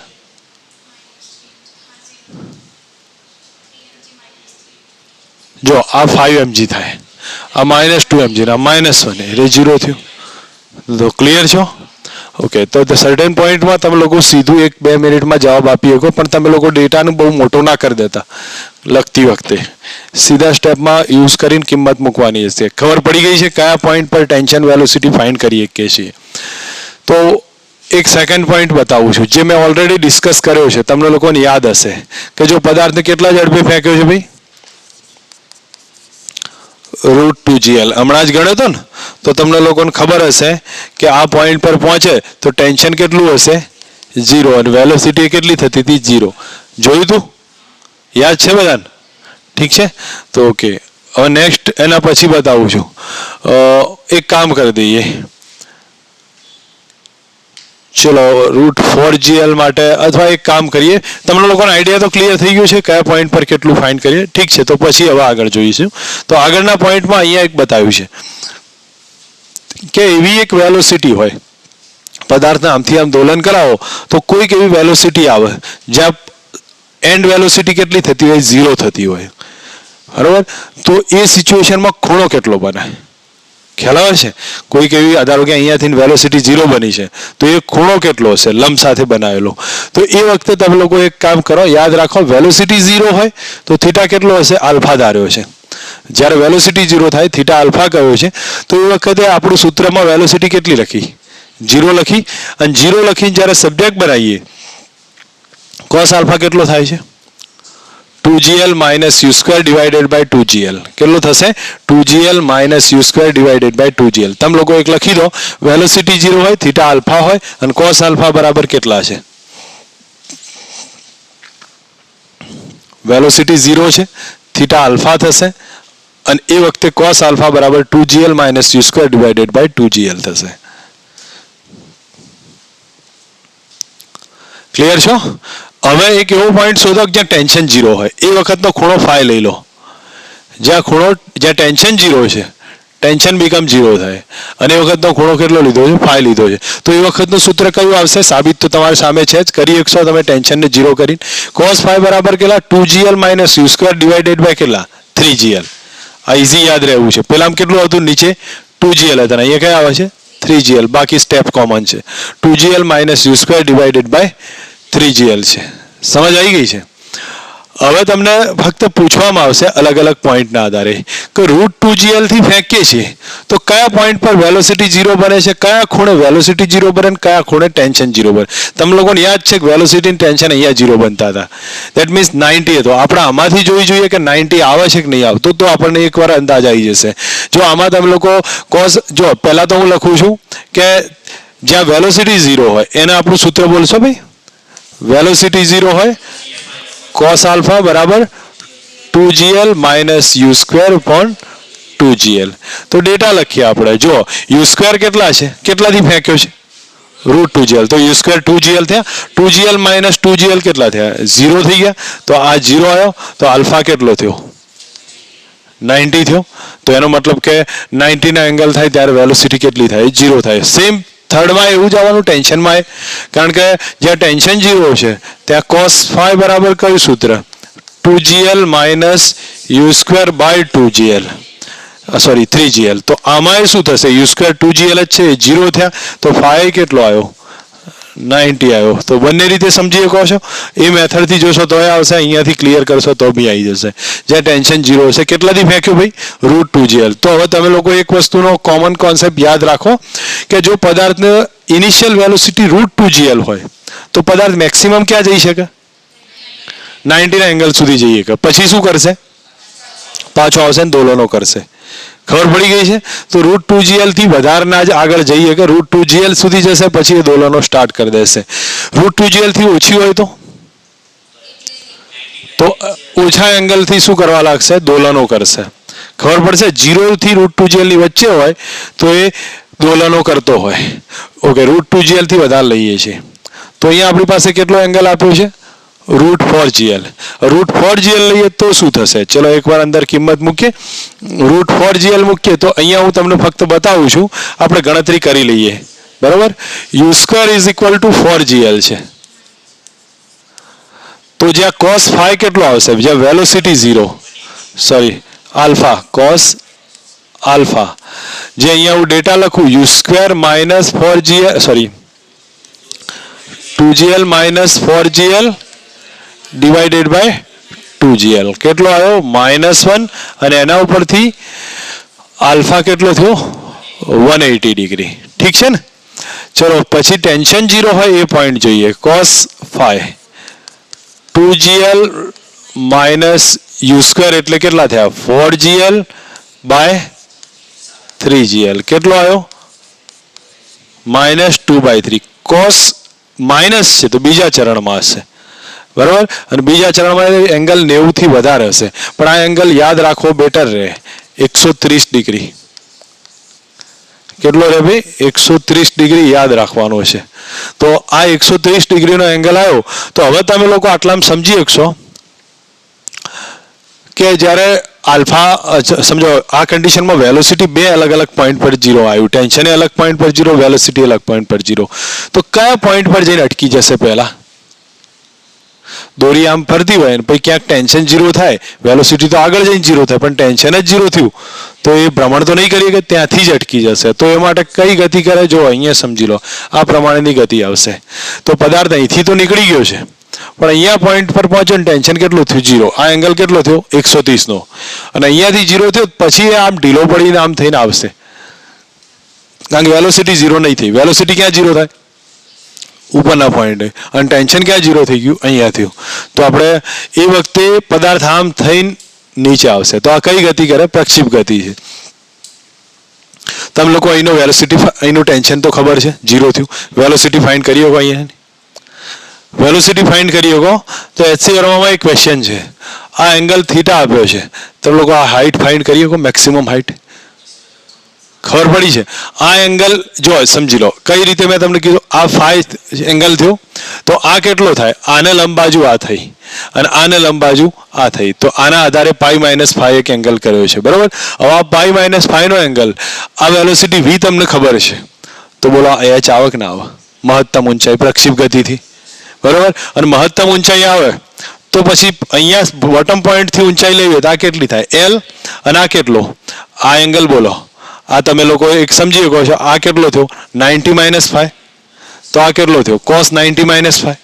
જો આ 5mg થાય, આ -2mg ને આ -1 એટલે 0 થયું. તો ક્લિયર છો? ઓકે, તો સર્ટેન પોઈન્ટમાં તમે લોકો સીધું 1-2 મિનિટમાં જવાબ આપી શકો, પણ તમે લોકો ડેટાનું બહુ મોટો ના કરી દેતા લખતી વખતે. સીધા સ્ટેપમાં યુઝ કરીને કિંમત મૂકવાની હશે. ખબર પડી ગઈ છે કયા પોઈન્ટ પર ટેન્શન વેલોસિટી ફાઇન્ડ કરી શકીએ છીએ. તો એક સેકન્ડ પોઈન્ટ બતાવું છું, જે મેં ઓલરેડી ડિસ્કસ કર્યો છે, તમને લોકોને યાદ હશે કે જો પદાર્થને કેટલા ઝડપે ફેંક્યો છે ભાઈ? √2gl. હમણાં જ ગણ્યો હતો ને, તો તમને લોકોને ખબર હશે કે આ પોઈન્ટ પર પહોંચે તો ટેન્શન કેટલું હશે? 0 અને વેલોસિટી કેટલી થતી હતી? 0. જોયું તું? યાદ છે બધાને? ઠીક છે, તો ઓકે. હવે નેક્સ્ટ એના પછી બતાવું છું. એક કામ કરી દઈએ, ચલો √4gl માટે, અથવા એક કામ કરીએ, તમને લોકોને આઈડિયા તો ક્લિયર થઈ ગયું છે કયા પોઈન્ટ પર કેટલું ફાઇન્ડ કરીએ? ઠીક છે, તો પછી હવે આગળ જોઈશું. તો આગળના પોઈન્ટમાં અહીંયા એક બતાવ્યું છે કે એવી એક વેલોસિટી હોય, પદાર્થને આમથી આમ દોલન કરાવો તો કોઈક એવી વેલોસિટી આવે જ્યાં એન્ડ વેલોસિટી કેટલી થતી હોય? 0 થતી હોય. બરાબર, તો એ સિચ્યુએશનમાં ખૂણો કેટલો બને? ખ્યાલ આવે છે? કોઈક એવી ધારો કે અહીંયાથી વેલોસિટી 0 બની છે તો એ ખૂણો કેટલો હશે લંબ સાથે બનાવેલો? તો એ વખતે તમે લોકો એક કામ કરો, યાદ રાખો વેલોસિટી 0 હોય તો થીટા કેટલો હશે? આલ્ફા ધાર્યો છે. જ્યારે વેલોસિટી 0 થાય થીટા આલ્ફા કયો છે તો એ વખતે આપણું સૂત્રમાં વેલોસિટી કેટલી લખી? 0 લખી. અને 0 લખીને જ્યારે સબ્જેક્ટ બનાવીએ cos આલ્ફા કેટલો થાય છે? 2gl minus u square divided by 2gl. કેટલો થશે? 2gl minus u square divided by 2gl. તમે લોકો એક લખી દો, વેલોસિટી 0 હોય, થીટા આલ્ફા હોય અને cos આલ્ફા બરાબર કેટલા છે? વેલોસિટી 0 છે, થીટા આલ્ફા થશે અને એ વખતે cos આલ્ફા બરાબર 2gl minus u square divided by 2gl થશે. ક્લિયર છો? હવે એક એવો પોઈન્ટ શોધો જ્યાં ટેન્શન 0 હોય. એ વખતનો ખૂણો ફાઈ લઈ લો. જ્યાં ટેન્શન 0 છે, ટેન્શન બીકમ 0 થાય અને એ વખતનો ખૂણો કેટલો લીધો છે? ફાઈ લીધો છે. તો એ વખતનું સૂત્ર કયું આવશે? સાબિત તો તમારી સામે છે જ, કરી શકશો તમે ટેન્શનને 0 કરીને. cos ફાઈ બરાબર કેટલા? 2gl minus u square divided by કેટલા? 3gl. આ ઇઝી યાદ રહેવું છે. પેલામાં કેટલું હતું? નીચે 2gl હતા, અહીંયા કયા આવે છે? 3gl. બાકી સ્ટેપ કોમન છે. 2gl minus u square divided by 3gl છે. સમજ આવી ગઈ છે? હવે તમને ફક્ત પૂછવામાં આવશે અલગ અલગ પોઈન્ટના આધારે કે √2gl થી ફેંકીએ છીએ તો કયા પોઈન્ટ પર વેલોસિટી 0 બને છે, કયા ખૂણે વેલોસિટી 0 બને, કયા ખૂણે ટેન્શન 0 બને. તમને લોકોને યાદ છે કે વેલોસિટી ટેન્શન અહીંયા 0 બનતા હતા. દેટ મીન્સ 90 હતો. આપણે આમાંથી જોઈ જોઈએ કે 90 આવે છે કે નહીં આવતો, તો આપણને એકવાર અંદાજ આવી જશે. જો આમાં તમે લોકો જો પહેલા તો હું લખું છું કે જ્યાં વેલોસિટી 0 હોય એને આપણું સૂત્ર બોલશો ભાઈ. વેલોસિટી 0 હોય cos આલ્ફા બરાબર 2gl minus u square upon 2gl. તો ડેટા લખીએ આપણે. જો u square કેટલા છે? કેટલાથી ફેંક્યો છે? √2gl. તો u square 2gl થયા. 2gl minus 2gl કેટલા થયા? 0 થઈ ગયા. તો આ 0 આવ્યો તો આલ્ફા કેટલો થયો? 90 થયો. તો એનો મતલબ કે 90 ના એંગલ થાય ત્યારે વેલોસિટી કેટલી થાય? 0 થાય. સેમ થર્ડમાં એવું જ આવવાનું ટેન્શનમાં, કારણ કે જ્યાં ટેન્શન 0 છે ત્યાં cos ફાઈ બરાબર કયું સૂત્ર? 2gl minus u square by 2gl, sorry 3gl. તો આમાં શું થશે? u square 2gl જ છે, 0 થયા તો ફાઈ કેટલો આવ્યો? 90 આવ્યો. તો બંને રીતે સમજી શકો છો. એ મેથડથી જોશો તો આવશે, અહીંયાથી ક્લિયર કરશો તો બી આવી જશે. જ્યાં ટેન્શન 0 હશે. કેટલાથી ફેંક્યું ભાઈ? √2gl. તો હવે તમે લોકો એક વસ્તુનો કોમન કોન્સેપ્ટ યાદ રાખો કે જો પદાર્થનો ઇનિશિયલ વેલોસિટી √2gl હોય તો પદાર્થ મેક્સિમમ ક્યાં જઈ શકે? 90 ના એંગલ સુધી જઈ શકે. પછી શું કરશે? પાછો આવશે ને દોલનો કરશે. ખબર પડી ગઈ છે? તો √2gl થી વધારના જ આગળ જઈએ કે √2gl સુધી જશે, પછી એ દોલનો સ્ટાર્ટ કરી દેશે. √2gl થી ઓછી હોય તો ઓછા એંગલથી શું કરવા લાગશે? દોલનો કરશે. ખબર પડશે? 0 થી √2gl ની વચ્ચે હોય તો એ દોલનો કરતો હોય. ઓકે, √2gl થી વધારે લઈએ છીએ તો અહીંયા આપણી પાસે કેટલો એંગલ આપ્યો છે? √4gl. √4gl લઈએ તો શું થશે? ચલો એકવાર અંદર કિંમત મૂકીએ. √4gl મૂકીએ તો અહીંયા હું તમને ફક્ત બતાવું છું, આપણે ગણતરી કરી લઈએ. બરાબર? u square is equal to 4gl છે. તો જ્યાં cos ફાઈ કેટલો આવશે? જ્યાં velocity 0, sorry alpha, cos alpha, જે અહીંયા હું ડેટા લખું u square minus 4gl, sorry 2gl minus 4gl divided by 2gl. કેટલો આવ્યો? -1. અને એના ઉપરથી આલ્ફા કેટલો થયો? 180 ડિગ્રી. ઠીક છે ને? ચલો પછી ટેન્શન 0 હોય એ પોઈન્ટ જોઈએ. cos phi 2gl minus u square એટલે કેટલા થયા? 4gl by 3gl. કેટલો આવ્યો? -2/3. cos માઇનસ છે તો બીજા ચરણમાં હશે. બરાબર? અને બીજા ચરણમાં એંગલ 90 થી વધારે હશે, પણ આ એંગલ યાદ રાખવો બેટર રહે. 130 ડિગ્રી. કેટલો રહે ભાઈ? 130 ડિગ્રી યાદ રાખવાનો છે. તો આ 130 ડિગ્રીનો એંગલ આવ્યો. તો હવે તમે લોકો આટલામાં સમજી શકશો કે જ્યારે આલ્ફા, સમજો આ કન્ડિશનમાં વેલોસિટી બે અલગ અલગ પોઈન્ટ પર 0 આવ્યું. ટેન્શન અલગ પોઈન્ટ પર 0, વેલોસિટી અલગ પોઈન્ટ પર 0. તો કયા પોઈન્ટ પર જઈને અટકી જશે પહેલા? દોરી આમ ફરતી હોય ને પછી ક્યાંક ટેન્શન ઝીરો થાય, વેલોસિટી તો આગળ જઈને ઝીરો થાય પણ ટેન્શન જ ઝીરો થયું તો એ ભ્રમણ તો નહીં કરી કે ત્યાંથી જ અટકી જશે. તો એ માટે કઈ ગતિ કરે જો અહીંયા સમજી લો, આ પ્રમાણેની ગતિ આવશે. તો પદાર્થ અહીંથી તો નીકળી ગયો છે પણ અહીંયા પોઈન્ટ પર પહોંચ્યો ને ટેન્શન કેટલું થયું ઝીરો. આ એંગલ કેટલો થયો 130 નો અને અહીંયાથી ઝીરો થયો પછી આમ ઢીલો પડીને આમ થઈને આવશે કારણ કે વેલોસિટી ઝીરો નહીં થઈ. વેલોસિટી ક્યાં ઝીરો થાય? ઉપરના પોઈન્ટે. અને ટેન્શન ક્યાં ઝીરો થઈ ગયું? અહીંયા થયું. તો આપણે એ વખતે પદાર્થ આમ થઈને નીચે આવશે. તો આ કઈ ગતિ કરે? પ્રક્ષેપ ગતિ છે. તમે લોકો અહીંનો વેલોસિટી અહીંનું ટેન્શન તો ખબર છે ઝીરો થયું. વેલોસિટી ફાઇન્ડ કરી શકો અહીંયા વેલોસિટી ફાઇન્ડ કરી શકો તો એચસી વર્મામાં એક ક્વેશ્ચન છે. આ એંગલ થીટા આપ્યો છે, તમે લોકો આ હાઇટ ફાઇન્ડ કરી શકો, મેક્સિમમ હાઇટ ખબર પડી છે. આ એંગલ જો સમજી લો કઈ રીતે મેં તમને કીધું, આ ફાઈ એંગલ થયો તો આ કેટલો થાય? આને લંબ બાજુ આ થઈ અને આને લંબ બાજુ આ થઈ. તો આના આધારે પાઈ માઇનસ ફાઈ એક એંગલ કર્યો છે, બરોબર. હવે આ પાઈ માઇનસ ફાઈ નો એંગલ, આ વેલોસિટી વી તમને ખબર છે તો બોલો એચ આવે કે ના આવે? મહત્તમ ઊંચાઈ પ્રક્ષેપ ગતિથી, બરોબર. અને મહત્તમ ઊંચાઈ આવે તો પછી અહીંયા બોટમ પોઈન્ટ થી ઊંચાઈ લેવી તો આ કેટલી થાય? એલ. અને આ કેટલો? આ એંગલ બોલો, આ તમે લોકો એક સમજી શકો છો. આ કેટલો થયો? 90 માઇનસ ફાઈ. તો આ કેટલો થયો? Cos 90 minus phi.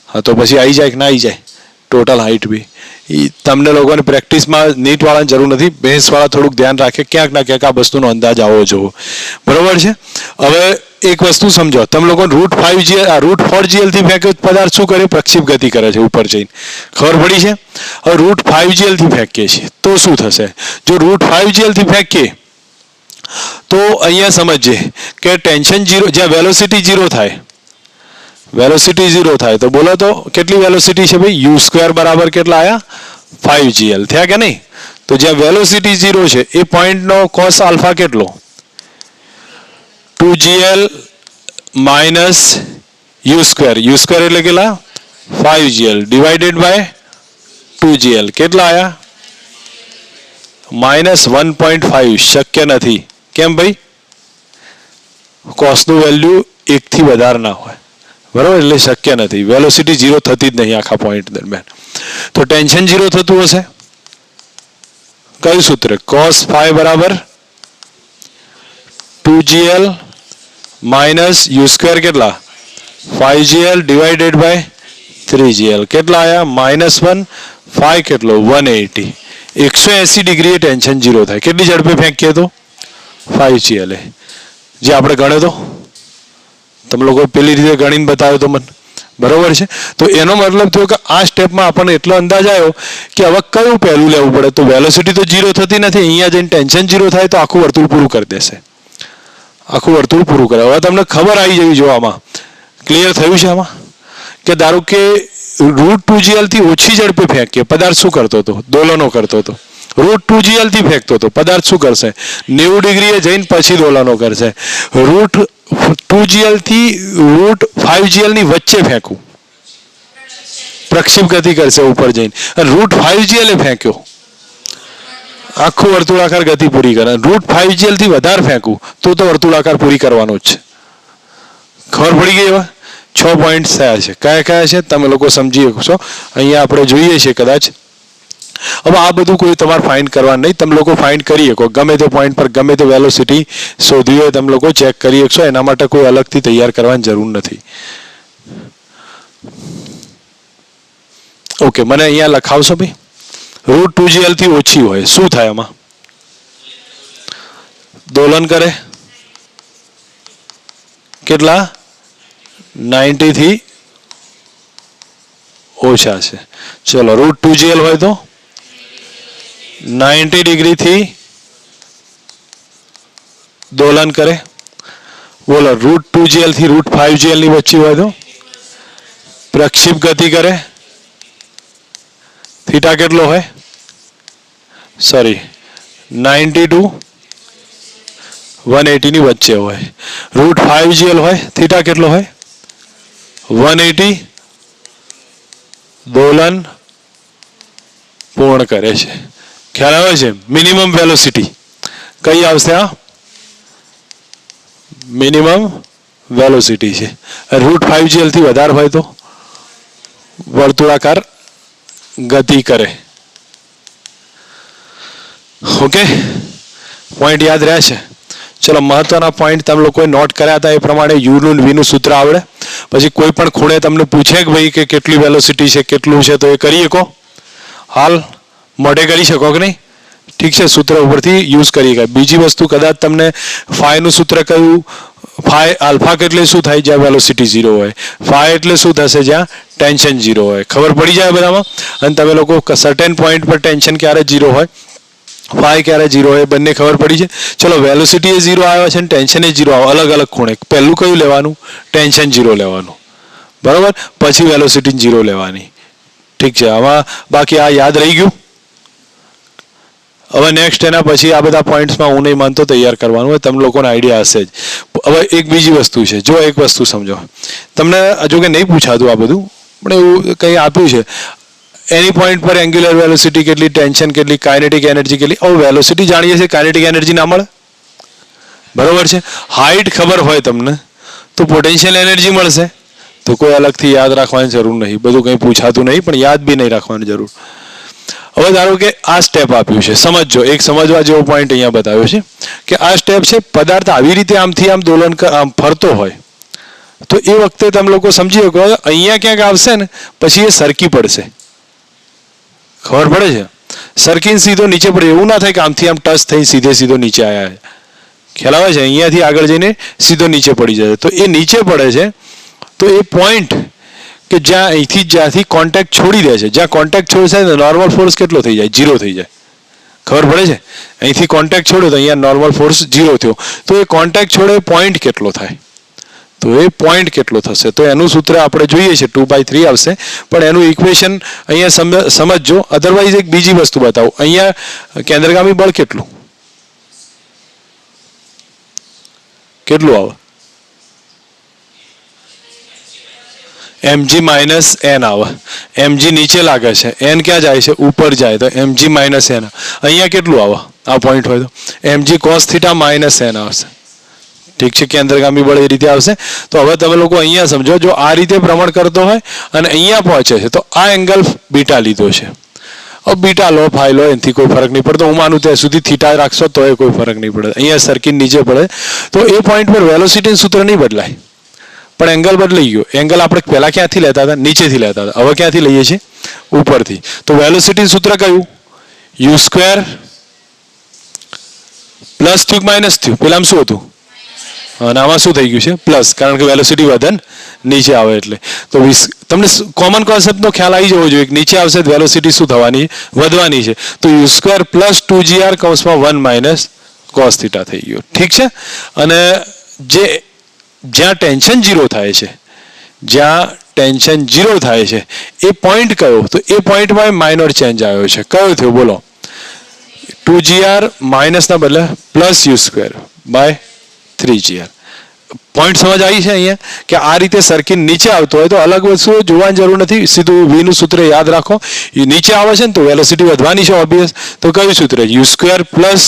હા તો પછી આવી જાય કે ના આવી જાય? ટોટલ હાઇટ બી તમને લોકોને પ્રેક્ટિસમાં નીટ વાળાની જરૂર નથી, બેઝ વાળા થોડુંક ધ્યાન રાખે, ક્યાંક ના ક્યાંક આ વસ્તુનો અંદાજ આવવો જોઈએ, બરોબર છે. હવે એક વસ્તુ સમજો, તમે લોકો √4gl થી ફેંક્યો પદાર્થ શું કરે? પ્રક્ષેપ ગતિ કરે છે ઉપર જઈને, ખબર પડી છે. હવે √5gl થી ફેંકીએ છીએ તો શું થશે? જો √5gl થી ફેંકીએ તો અહીંયા સમજીએ કે ટેન્શન ઝીરો, જ્યાં વેલોસિટી ઝીરો થાય, વેલોસિટી ઝીરો થાય તો બોલો તો કેટલી વેલોસિટી છે ભાઈ? u² બરાબર કેટલા આયા? 5gl થયા કે નહીં? તો જ્યાં વેલોસિટી ઝીરો છે એ પોઈન્ટનો કોસ આલ્ફા કેટલો? 2gl minus u². u² એટલે કેટલા? 5gl ડિવાઇડેડ બાય 2gl કેટલા આયા? -1.5. શક્ય નથી. કેમ ભાઈ? કોસનું વેલ્યુ 1 થી વધારે ના હોય, બરાબર. એટલે શક્ય નથી. વેલોસિટી ઝીરો થતી જ નહીં આખા પોઈન્ટ દરમિયાન. તો ટેન્શન ઝીરો થતું હશે. કયું સૂત્ર? cos phi બરાબર 2gl માઇનસ u² કેટલા? 5gl ડિવાઇડેડ બાય 3gl કેટલા આયા? -1. phi કેટલો? 180. 180 ડિગ્રીએ ટેન્શન ઝીરો થાય. કેટલી ઝડપે ફેંકીએ તો? 5gl જે આપણે ગણ્યો તો, તમે લોકો પેલી રીતે ગણીને બતાવ્યો તો મને, બરોબર છે. તો એનો મતલબ થયો કે આ સ્ટેપમાં આપણને એટલો અંદાજ આવ્યો કે હવે કયું પહેલું લેવું પડે. તો વેલોસિટી તો ઝીરો થતી નથી, અહીંયા જઈને ટેન્શન ઝીરો થાય તો આખું વર્તુળ પૂરું કરી દેશે, આખું વર્તુળ પૂરું કરે. હવે તમને ખબર આવી જવી જો આમાં ક્લિયર થયું છે આમાં કે ધારો કે √2gl થી ઓછી ઝડપે ફેંકીએ પદાર્થ શું કરતો હતો? દોલનો કરતો હતો. √2gl થી ફેંકતો હતો પદાર્થ શું કરશે? 90 ડિગ્રીએ જઈને પછી દોલનો કરશે. √2gl થી √5gl ની વચ્ચે ફેંકવું પ્રક્ષેપ ગતિ કરશે ઉપર જઈને. અને √5gl એ ફેંક્યો આખું વર્તુળાકાર ગતિ પૂરી કરે. √5gl થી વધારે ફેંકવું તો વર્તુળાકાર પૂરી કરવાનો જ છે. ખબર પડી ગઈ? એવા 6 પોઈન્ટ થયા છે. કયા કયા છે તમે લોકો સમજી શકશો. અહીંયા આપણે જોઈએ છીએ કદાચ. હવે આ બધું કોઈ તમારે ફાઇન્ડ કરવાનું નહીં, તમે લોકો ફાઇન્ડ કરી શકો ગમે તે પોઈન્ટ પર ગમે તે વેલોસિટી શોધવી હોય તમે લોકો ચેક કરી શકશો. એના માટે કોઈ અલગથી તૈયાર કરવાની જરૂર નથી. ઓકે, મને અહીંયા લખાવશો ભાઈ. √2gl થી ઓછી હોય શું થાય? આમાં દોલન કરે કેટલા? 90 થી ઓછા છે. ચલો √2gl હોય તો 90 ડિગ્રી થી દોલન કરે. બોલો √2gl થી √5gl ની વચ્ચે હોય તો પ્રક્ષેપ ગતિ કરે. થીટા કેટલો હોય? સોરી 90 to 180 ની વચ્ચે હોય. √5gl હોય થીટા કેટલો હોય? 180 દોલન પૂર્ણ કરે છે. ખ્યાલ આવે છે? મિનિમમ વેલોસિટી કઈ આવશે? આ મિનિમમ વેલોસિટી છે. √5gl થી વધારે હોય તો વર્તુળાકાર ગતિ કરે. ઓકે, પોઈન્ટ યાદ રહ્યા છે? ચલો, મહત્વના પોઈન્ટ તમે લોકોએ નોટ કર્યા હતા એ પ્રમાણે યુનું વીનું સૂત્ર આવડે. પછી કોઈ પણ ખૂણે તમને પૂછે કે ભાઈ કે કેટલી વેલોસિટી છે, કેટલું છે, તો એ કરી શકો? હાલ મોઢે કરી શકો કે નહીં? ઠીક છે, સૂત્ર ઉપરથી યુઝ કરી શકાય. બીજી વસ્તુ, કદાચ તમને ફાઈનું સૂત્ર કયું, ફાઈ આલ્ફા એટલે શું થાય જ્યાં વેલોસિટી 0 હોય, ફાઈ એટલે શું થશે જ્યાં ટેન્શન 0 હોય, ખબર પડી જાય બધામાં. અને તમે લોકો સર્ટેન પોઈન્ટ પર ટેન્શન ક્યારે 0 હોય, ફાઈ ક્યારે 0 હોય, બંને ખબર પડી છે. ચલો, વેલોસિટી એ 0 આવે છે અને ટેન્શન એ 0 આવે, અલગ અલગ ખૂણે. પહેલું કયું લેવાનું? ટેન્શન 0 લેવાનું, બરાબર. પછી વેલોસિટી 0 લેવાની. ઠીક છે, આમાં બાકી આ યાદ રહી ગયું. હવે નેક્સ્ટ એના પછી આ બધા પોઈન્ટ્સમાં હું નહીં માનતો તૈયાર કરવાનું હોય, તમને લોકોને આઈડિયા હશે જ. હવે એક બીજી વસ્તુ છે, જો એક વસ્તુ સમજો, તમને જો કે નહીં પૂછાતું આ બધું, પણ એવું કંઈ આપ્યું છે, એની પોઈન્ટ પર એંગ્યુલર વેલોસિટી કેટલી, ટેન્શન કેટલી, કાઇનેટિક એનર્જી કેટલી. હવે વેલોસિટી જાણીએ છીએ, કાઇનેટિક એનર્જી ના મળે, બરોબર છે. હાઇટ ખબર હોય તમને તો પોટેન્શિયલ એનર્જી મળશે. તો કોઈ અલગથી યાદ રાખવાની જરૂર નહીં, બધું કંઈ પૂછાતું નહીં, પણ યાદ બી નહીં રાખવાની જરૂર. હવે ધારો કે આ સ્ટેપ આપ્યું છે, સમજો, એક સમજવા જેવો પોઈન્ટ અહીંયા બતાવ્યો છે કે આ સ્ટેપ છે, પદાર્થ આવી રીતે આમથી આમ દોલન આમ ફરતો હોય તો એ વખતે તમે લોકો સમજી શકો અહીંયા ક્યાંક આવશે ને પછી એ સરકી પડશે. ખબર પડે છે? સરકીને સીધો નીચે પડે, એવું ના થાય કે આમથી આમ ટચ થઈ સીધો નીચે આવ્યા. ખ્યાલ આવે છે? અહીંયાથી આગળ જઈને સીધો નીચે પડી જાય. તો એ નીચે પડે છે તો એ પોઈન્ટ કે જ્યાં અહીંથી જ્યાંથી કોન્ટેક્ટ છોડી દે છે, જ્યાં કોન્ટેક્ટ છોડશે ને નોર્મલ ફોર્સ કેટલો થઈ જાય? 0 થઈ જાય. ખબર પડે છે? અહીંથી કોન્ટેક્ટ છોડ્યો તો અહીંયા નોર્મલ ફોર્સ 0 થયો. તો એ કોન્ટેક્ટ છોડે પોઈન્ટ કેટલો થાય? તો એ પોઈન્ટ કેટલો થશે? તો એનું સૂત્ર આપણે જોઈએ છે 2/3 આવશે, પણ એનું ઇક્વેશન અહીંયા સમજજો. અધરવાઇઝ એક બીજી વસ્તુ બતાવું, અહીંયા કેન્દ્રગામી બળ કેટલું આવે? mg માઇનસ n આવે. mg નીચે લાગે છે, n ક્યાં જાય છે? ઉપર જાય, તો mg માઇનસ n. અહીંયા કેટલું આવે આ પોઈન્ટ હોય તો? mg cos theta minus n આવશે. ઠીક છે, કેન્દ્રગામી બળ એ રીતે આવશે. તો હવે તમે લોકો અહીંયા સમજો, જો આ રીતે ભ્રમણ કરતો હોય અને અહીંયા પહોંચે છે તો આ એંગલ બીટા લીધો છે. હવે બીટા લો, ફાઈ લો, એનાથી કોઈ ફરક નહીં પડતો. હું માનું ત્યાં સુધી થીટા રાખશો તો એ કોઈ ફરક નહીં પડે. અહીંયા સરકી નીચે પડે તો એ પોઈન્ટ પર વેલોસિટીનું સૂત્ર નહીં બદલાય, પણ એંગલ બદલાઈ ગયો. એંગલ આપણે પહેલા ક્યાંથી લેતા હતા? નીચેથી લેતા હતા. હવે ક્યાંથી લઈએ છીએ? ઉપરથી. તો વેલોસિટીનું સૂત્ર કયું? u² પ્લસ થયું માઇનસ થયું? પેલામાં શું હતું? અને આમાં શું થઈ ગયું છે? પ્લસ, કારણ કે વેલોસિટી વધન નીચે આવે એટલે. તો તમને કોમન કોન્સેપ્ટનો ખ્યાલ આવી જવો જોઈએ કે નીચે આવશે તો વેલોસિટી શું થવાની? વધવાની છે. તો u² પ્લસ 2gr કૌંસમાં 1 માઇનસ cos થીટા થઈ ગયું. ઠીક છે. અને જ્યાં ટેન્શન 0 થાય છે, જ્યાં ટેન્શન 0 થાય છે એ પોઈન્ટ કયો? તો એ પોઈન્ટમાં માઇનોર ચેન્જ આવ્યો છે. કયો થયો બોલો? 2gr માઇનસના બદલે પ્લસ u²/3gr. પોઈન્ટ સમજ આવી છે અહીંયા કે આ રીતે સરકી નીચે આવતો હોય તો અલગ વસ્તુ જોવાની જરૂર નથી, સીધું વીનું સૂત્ર યાદ રાખો. એ નીચે આવે છે ને તો વેલોસિટી વધવાની છે ઓબ્વિયસ. તો કયું સૂત્ર? u² પ્લસ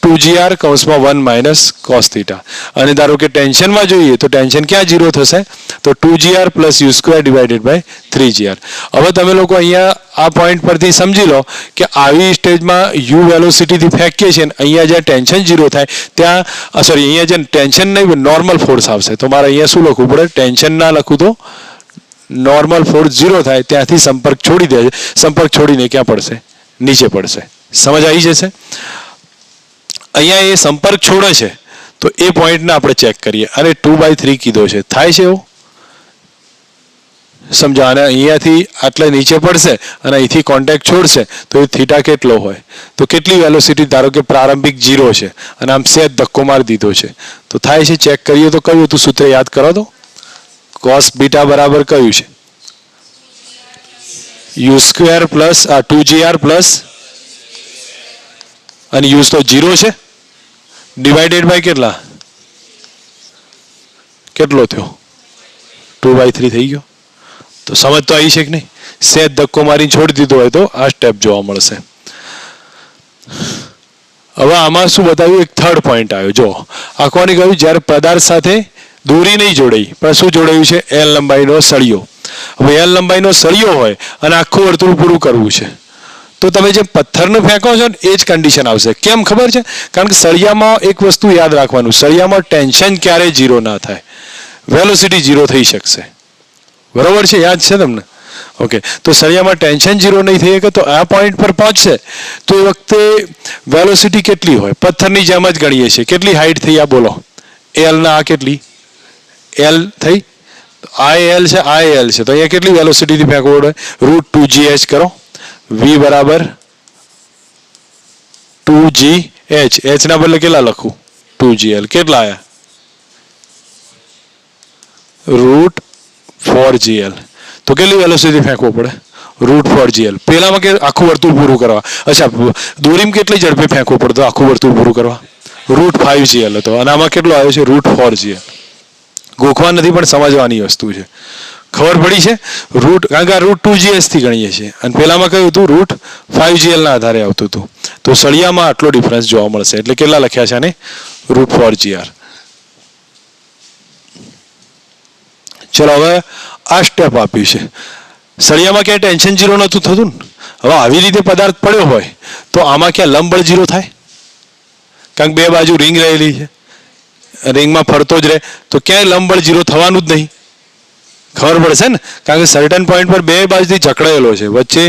2gr કૌંસમાં 1 માઇનસ cos થીટા. અને ધારો કે ટેન્શનમાં જોઈએ તો ટેન્શન ક્યાં 0 થશે? તો 2gr પ્લસ u²/3gr. હવે તમે લોકો અહીંયા આ પોઈન્ટ પરથી સમજી લો કે આવી સ્ટેજમાં u વેલોસિટીથી ફેંકીએ છીએ, અહીંયા જ્યાં ટેન્શન 0 થાય ત્યાં અહીંયા જ્યાં ટેન્શન નહીં નોર્મલ ફોર્સ આવશે. તો મારે અહીંયા શું લખવું પડે? ટેન્શન ના લખું તો નોર્મલ ફોર્સ 0 થાય ત્યાંથી સંપર્ક છોડી દે છે. સંપર્ક છોડીને ક્યાં પડશે? નીચે પડશે. સમજ આવી જશે? અહીંયા એ સંપર્ક છોડે છે તો એ પોઈન્ટને આપણે ચેક કરીએ. અને 2/3 કીધો છે, થાય છે એવું? સમજો, અને અહીંયાથી આટલે નીચે પડશે અને અહીંથી કોન્ટેક્ટ છોડશે તો એ થીટા કેટલો હોય? તો કેટલી વેલોસિટી? ધારો કે પ્રારંભિક 0 છે અને આમ સહેજ ધક્કો મારી દીધો છે તો થાય છે. ચેક કરીએ તો કયું હતું સૂત્ર? યાદ કરો તો cos બીટા બરાબર કયું છે? u² પ્લસ 2gr પ્લસ, અને u તો 0 છે, ડિવાઇડેડ બાય કેટલો થયો? 2/3 થઈ ગયો. તો સમજ તો આવી છે કે નહીં? સહેજ ધક્કો મારી છોડી દીધો હોય તો આ સ્ટેપ જોવા મળશે. હવે આમાં શું બતાવ્યું? એક થર્ડ પોઈન્ટ આવ્યો. જો આખોની કહ્યું જ્યારે પદાર્થ સાથે દોરી નહીં જોડાઈ પણ શું જોડાયું છે? L લંબાઈનો સળિયો. હવે એલ લંબાઈનો સળિયો હોય અને આખું વર્તુળ પૂરું કરવું છે તો તમે જે પથ્થરનું ફેંકો છો ને એ જ કન્ડિશન આવશે. કેમ ખબર છે? કારણ કે સળિયામાં એક વસ્તુ યાદ રાખવાનું, સળિયામાં ટેન્શન ક્યારેય ઝીરો ના થાય, વેલોસિટી ઝીરો થઈ શકશે. બરોબર છે? યાદ છે તમને? ઓકે. તો સળિયામાં ટેન્શન ઝીરો નહીં થઈ શકે તો આ પોઈન્ટ પર પહોંચશે તો એ વખતે વેલોસિટી કેટલી હોય? પથ્થરની જેમ જ ગણીએ છીએ. કેટલી હાઈટ થઈ? આ બોલો. એલ ના આ કેટલી? એલ થઈ. આ એલ છે, આ એલ છે, તો અહીંયા કેટલી વેલોસિટીથી ફેંકવું પડે? √2gh કરો. v બરાબર 2gh. h ના બદલે કેટલા લખું? 2gl. કેટલા આયા? √4gl. તો કેટલી વેલોસિટી ફેંકવું પડે? √4gl. પેલામાં કે આખું વર્તુળ પૂરું કરવા. અચ્છા, દોરીમાં કેટલી ઝડપે ફેંકવું પડતું આખું વર્તુળ પૂરું કરવા? √5gl હતો. અને આમાં કેટલો આવ્યો છે? √4gl. ગોખવા નથી પણ સમજવાની વસ્તુ છે. ખબર પડી છે? કારણ કે આ √2gh થી ગણીએ છીએ અને પેલામાં કયું હતું? √5gl ના આધારે આવતું હતું. તો સળિયામાં આટલો ડિફરન્સ જોવા મળશે. એટલે કેટલા લખ્યા છે આને? √4gr. ચલો હવે આ સ્ટેપ આપ્યું છે. સળિયામાં ક્યાંય ટેન્શન ઝીરો નહોતું થતું ને. હવે આવી રીતે પદાર્થ પડ્યો હોય તો આમાં ક્યાં લંબબળ ઝીરો થાય? કારણ કે બે બાજુ રિંગ રહેલી છે, રિંગમાં ફરતો જ રહે તો ક્યાંય લંબબળ ઝીરો થવાનું જ નહીં. ખબર પડશે ને? કારણ કે સર્ટન પોઈન્ટ પર બે બાજુથી જકડાયેલો છે, વચ્ચે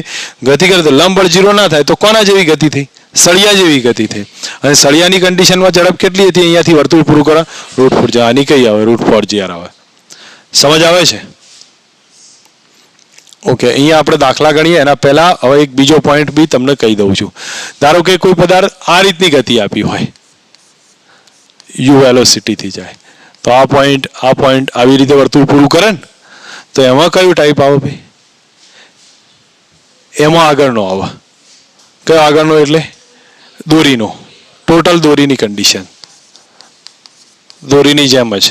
ગતિ કરે તો લંબબળ ઝીરો ના થાય તો કોના જેવી ગતિ થઈ? સળિયા જેવી ગતિ થઈ. અને સળિયાની કન્ડિશનમાં ઝડપ કેટલી હતી? અહીંયાથી વર્તુળ પૂરું કરો √4. આની કઈ આવે? √4gr આવે. સમજ આવે છે? ઓકે. અહીંયા આપણે દાખલા ગણીએ એના પહેલા હવે એક બીજો પોઈન્ટ બી તમને કહી દઉં છું. ધારો કે કોઈ પદાર્થ આ રીતની ગતિ આપી હોય, યુ વેલોસિટીથી જાય, તો આ પોઈન્ટ આવી રીતે વર્તુળ પૂરું કરે ને તો એમાં કયું ટાઈપ આવે ભાઈ? એમાં આગળનો આવે. કયો આગળનો? એટલે દોરીનો. ટોટલ દોરીની કન્ડિશન, દોરીની જેમ જ,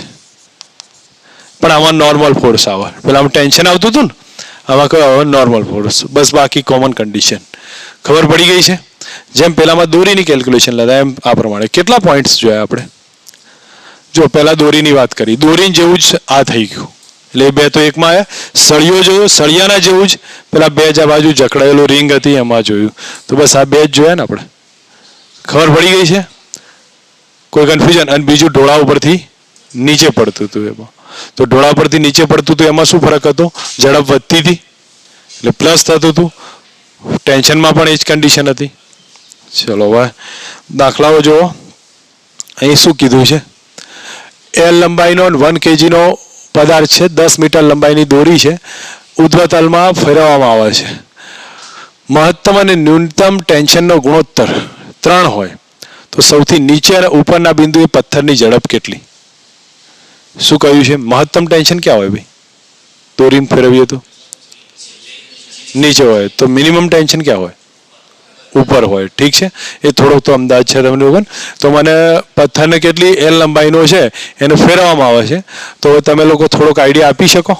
પણ આમાં નોર્મલ ફોર્સ આવે. પેલા આમાં ટેન્શન આવતું હતું ને, આમાં કયો આવે? Normal force. બસ બાકી કોમન કન્ડિશન. ખબર પડી ગઈ છે? જેમ પેલામાં દોરીની કેલ્ક્યુલેશન લેતા એમ આ પ્રમાણે. કેટલા પોઈન્ટ્સ જોયા આપણે? જો પહેલા દોરીની વાત કરી, દોરી જેવું જ આ થઈ ગયું. એટલે બે તો એકમાં આવ્યા. સળિયો જોયો, સળિયાના જેવું જ પેલા બે જ બાજુ જકડાયેલો રિંગ હતી એમાં જોયું. તો બસ આ બે જ જોયા ને આપણે. ખબર પડી ગઈ છે? કોઈ કન્ફ્યુઝન? અને બીજું ઢોળા ઉપરથી નીચે પડતું હતું એમાં. તો ઢોળા પરથી નીચે પડતું હતું એમાં શું ફરક હતો? ઝડપ વધતી હતી એટલે પ્લસ થતું હતું. ટેન્શનમાં પણ એ જ કન્ડિશન હતી. ચલો હવે દાખલાઓ જુઓ. અહીં શું કીધું છે? એલ લંબાઈનો 1 kgનો પદાર્થ છે, 10 મીટર લંબાઈની દોરી છે, ઉધ્વતલમાં ફેરવવામાં આવે છે. મહત્તમ અને ન્યૂનતમ ટેન્શનનો ગુણોત્તર 3 હોય તો સૌથી નીચે અને ઉપરના બિંદુએ પથ્થરની ઝડપ કેટલી? શું કહ્યું છે? મહત્તમ ટેન્શન ક્યાં હોય ભાઈ? દોરીને ફેરવીએ તો નીચે હોય. તો મિનિમમ ટેન્શન ક્યાં હોય? ઉપર હોય. ઠીક છે, એ થોડોક તો અંદાજ છે તમને લોકોને. તો મને પથ્થરને કેટલી એલ લંબાઈનો છે એને ફેરવવામાં આવે છે, તો તમે લોકો થોડોક આઈડિયા આપી શકો?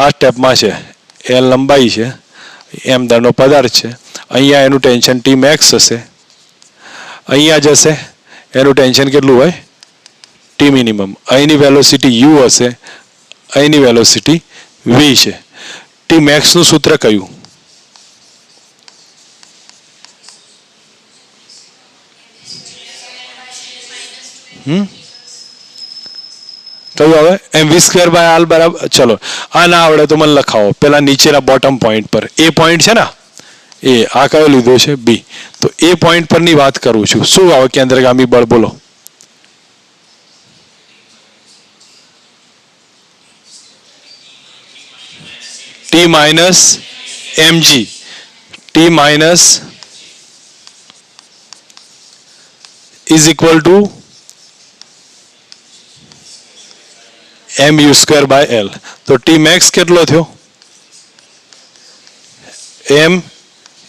આ સ્ટેપમાં છે, એલ લંબાઈ છે, એમ દળનો પદાર્થ છે, અહીંયા એનું ટેન્શન ટી મેક્સ હશે, અહીંયા જશે એનું ટેન્શન કેટલું હોય? T minimum. અહીંની વેલોસિટી યુ હશે, અહીંની વેલોસિટી વી છે. ટી મેક્સનું સૂત્ર કયું? કયું આવે? mv²/r બરાબર. ચલો આ ના આવડે તો મને લખાવો. પેલા નીચેના બોટમ પોઈન્ટ પર એ પોઈન્ટ છે ને, એ આ કયો લીધો છે? બી. તો એ પોઈન્ટ પરની વાત કરું છું. શું આવે કેન્દ્રગામી બળ? બોલો. T minus mg. T minus is equal to mu²/L. તો T max કેટલો થયો?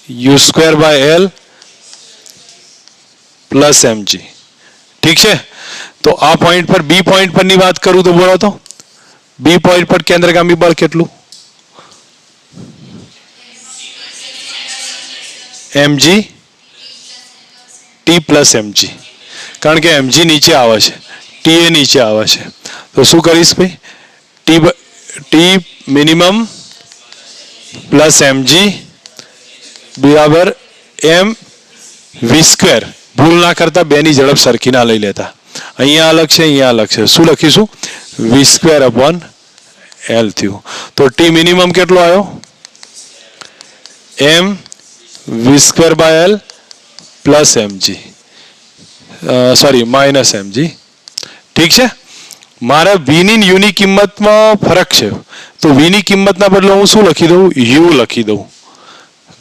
mu²/L plus mg. ઠીક છે. તો આ પોઈન્ટ પર બી પોઈન્ટ પરની વાત કરું તો બોલો તો બી પોઈન્ટ પર કેન્દ્રગામી બળ કેટલું? mg t plus mg. કારણ કે mg નીચે આવે છે, t એ નીચે આવે છે. તો શું કરીશ ભાઈ? t મિનિમમ પ્લસ mg બરાબર m વી સ્ક્વેર. ભૂલ ના કરતા બેની ઝડપ સરખી ના લઈ લેતા. અહીંયા અલગ છે, અહીંયા અલગ છે. શું લખીશું? વી સ્ક્વેર અપોન એલ થયું. તો ટી મિનિમમ કેટલો આવ્યો? M V square by L plus mg, sorry minus mg. ઠીક છે. મારે વી ની યુ ની કિંમતમાં ફરક છે, તો વી ની કિંમતના બદલે હું શું લખી દઉં? યુ લખી દઉં.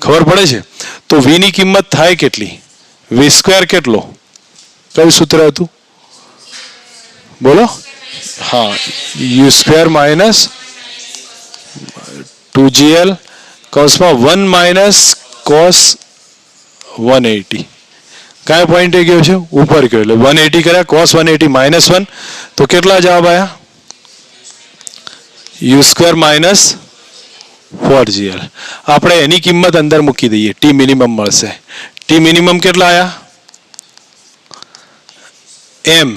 ખબર પડે છે? તો વી ની કિંમત થાય કેટલી? વી સ્ક્વેર કેટલો? કયું સૂત્ર હતું? બોલો. હા, you square minus 2gl કોસમાં 1 minus cos 180. કયા પોઈન્ટે ગયો છે? ઉપર ગયો. એટલે 180 કર્યા, કોસ 180 માઇનસ 1. તો કેટલા જવાબ આવ્યા? You square minus 4gl. આપણે એની કિંમત અંદર મૂકી દઈએ, ટી મિનિમમ મળશે. ટી મિનિમમ કેટલા આવ્યા? એમ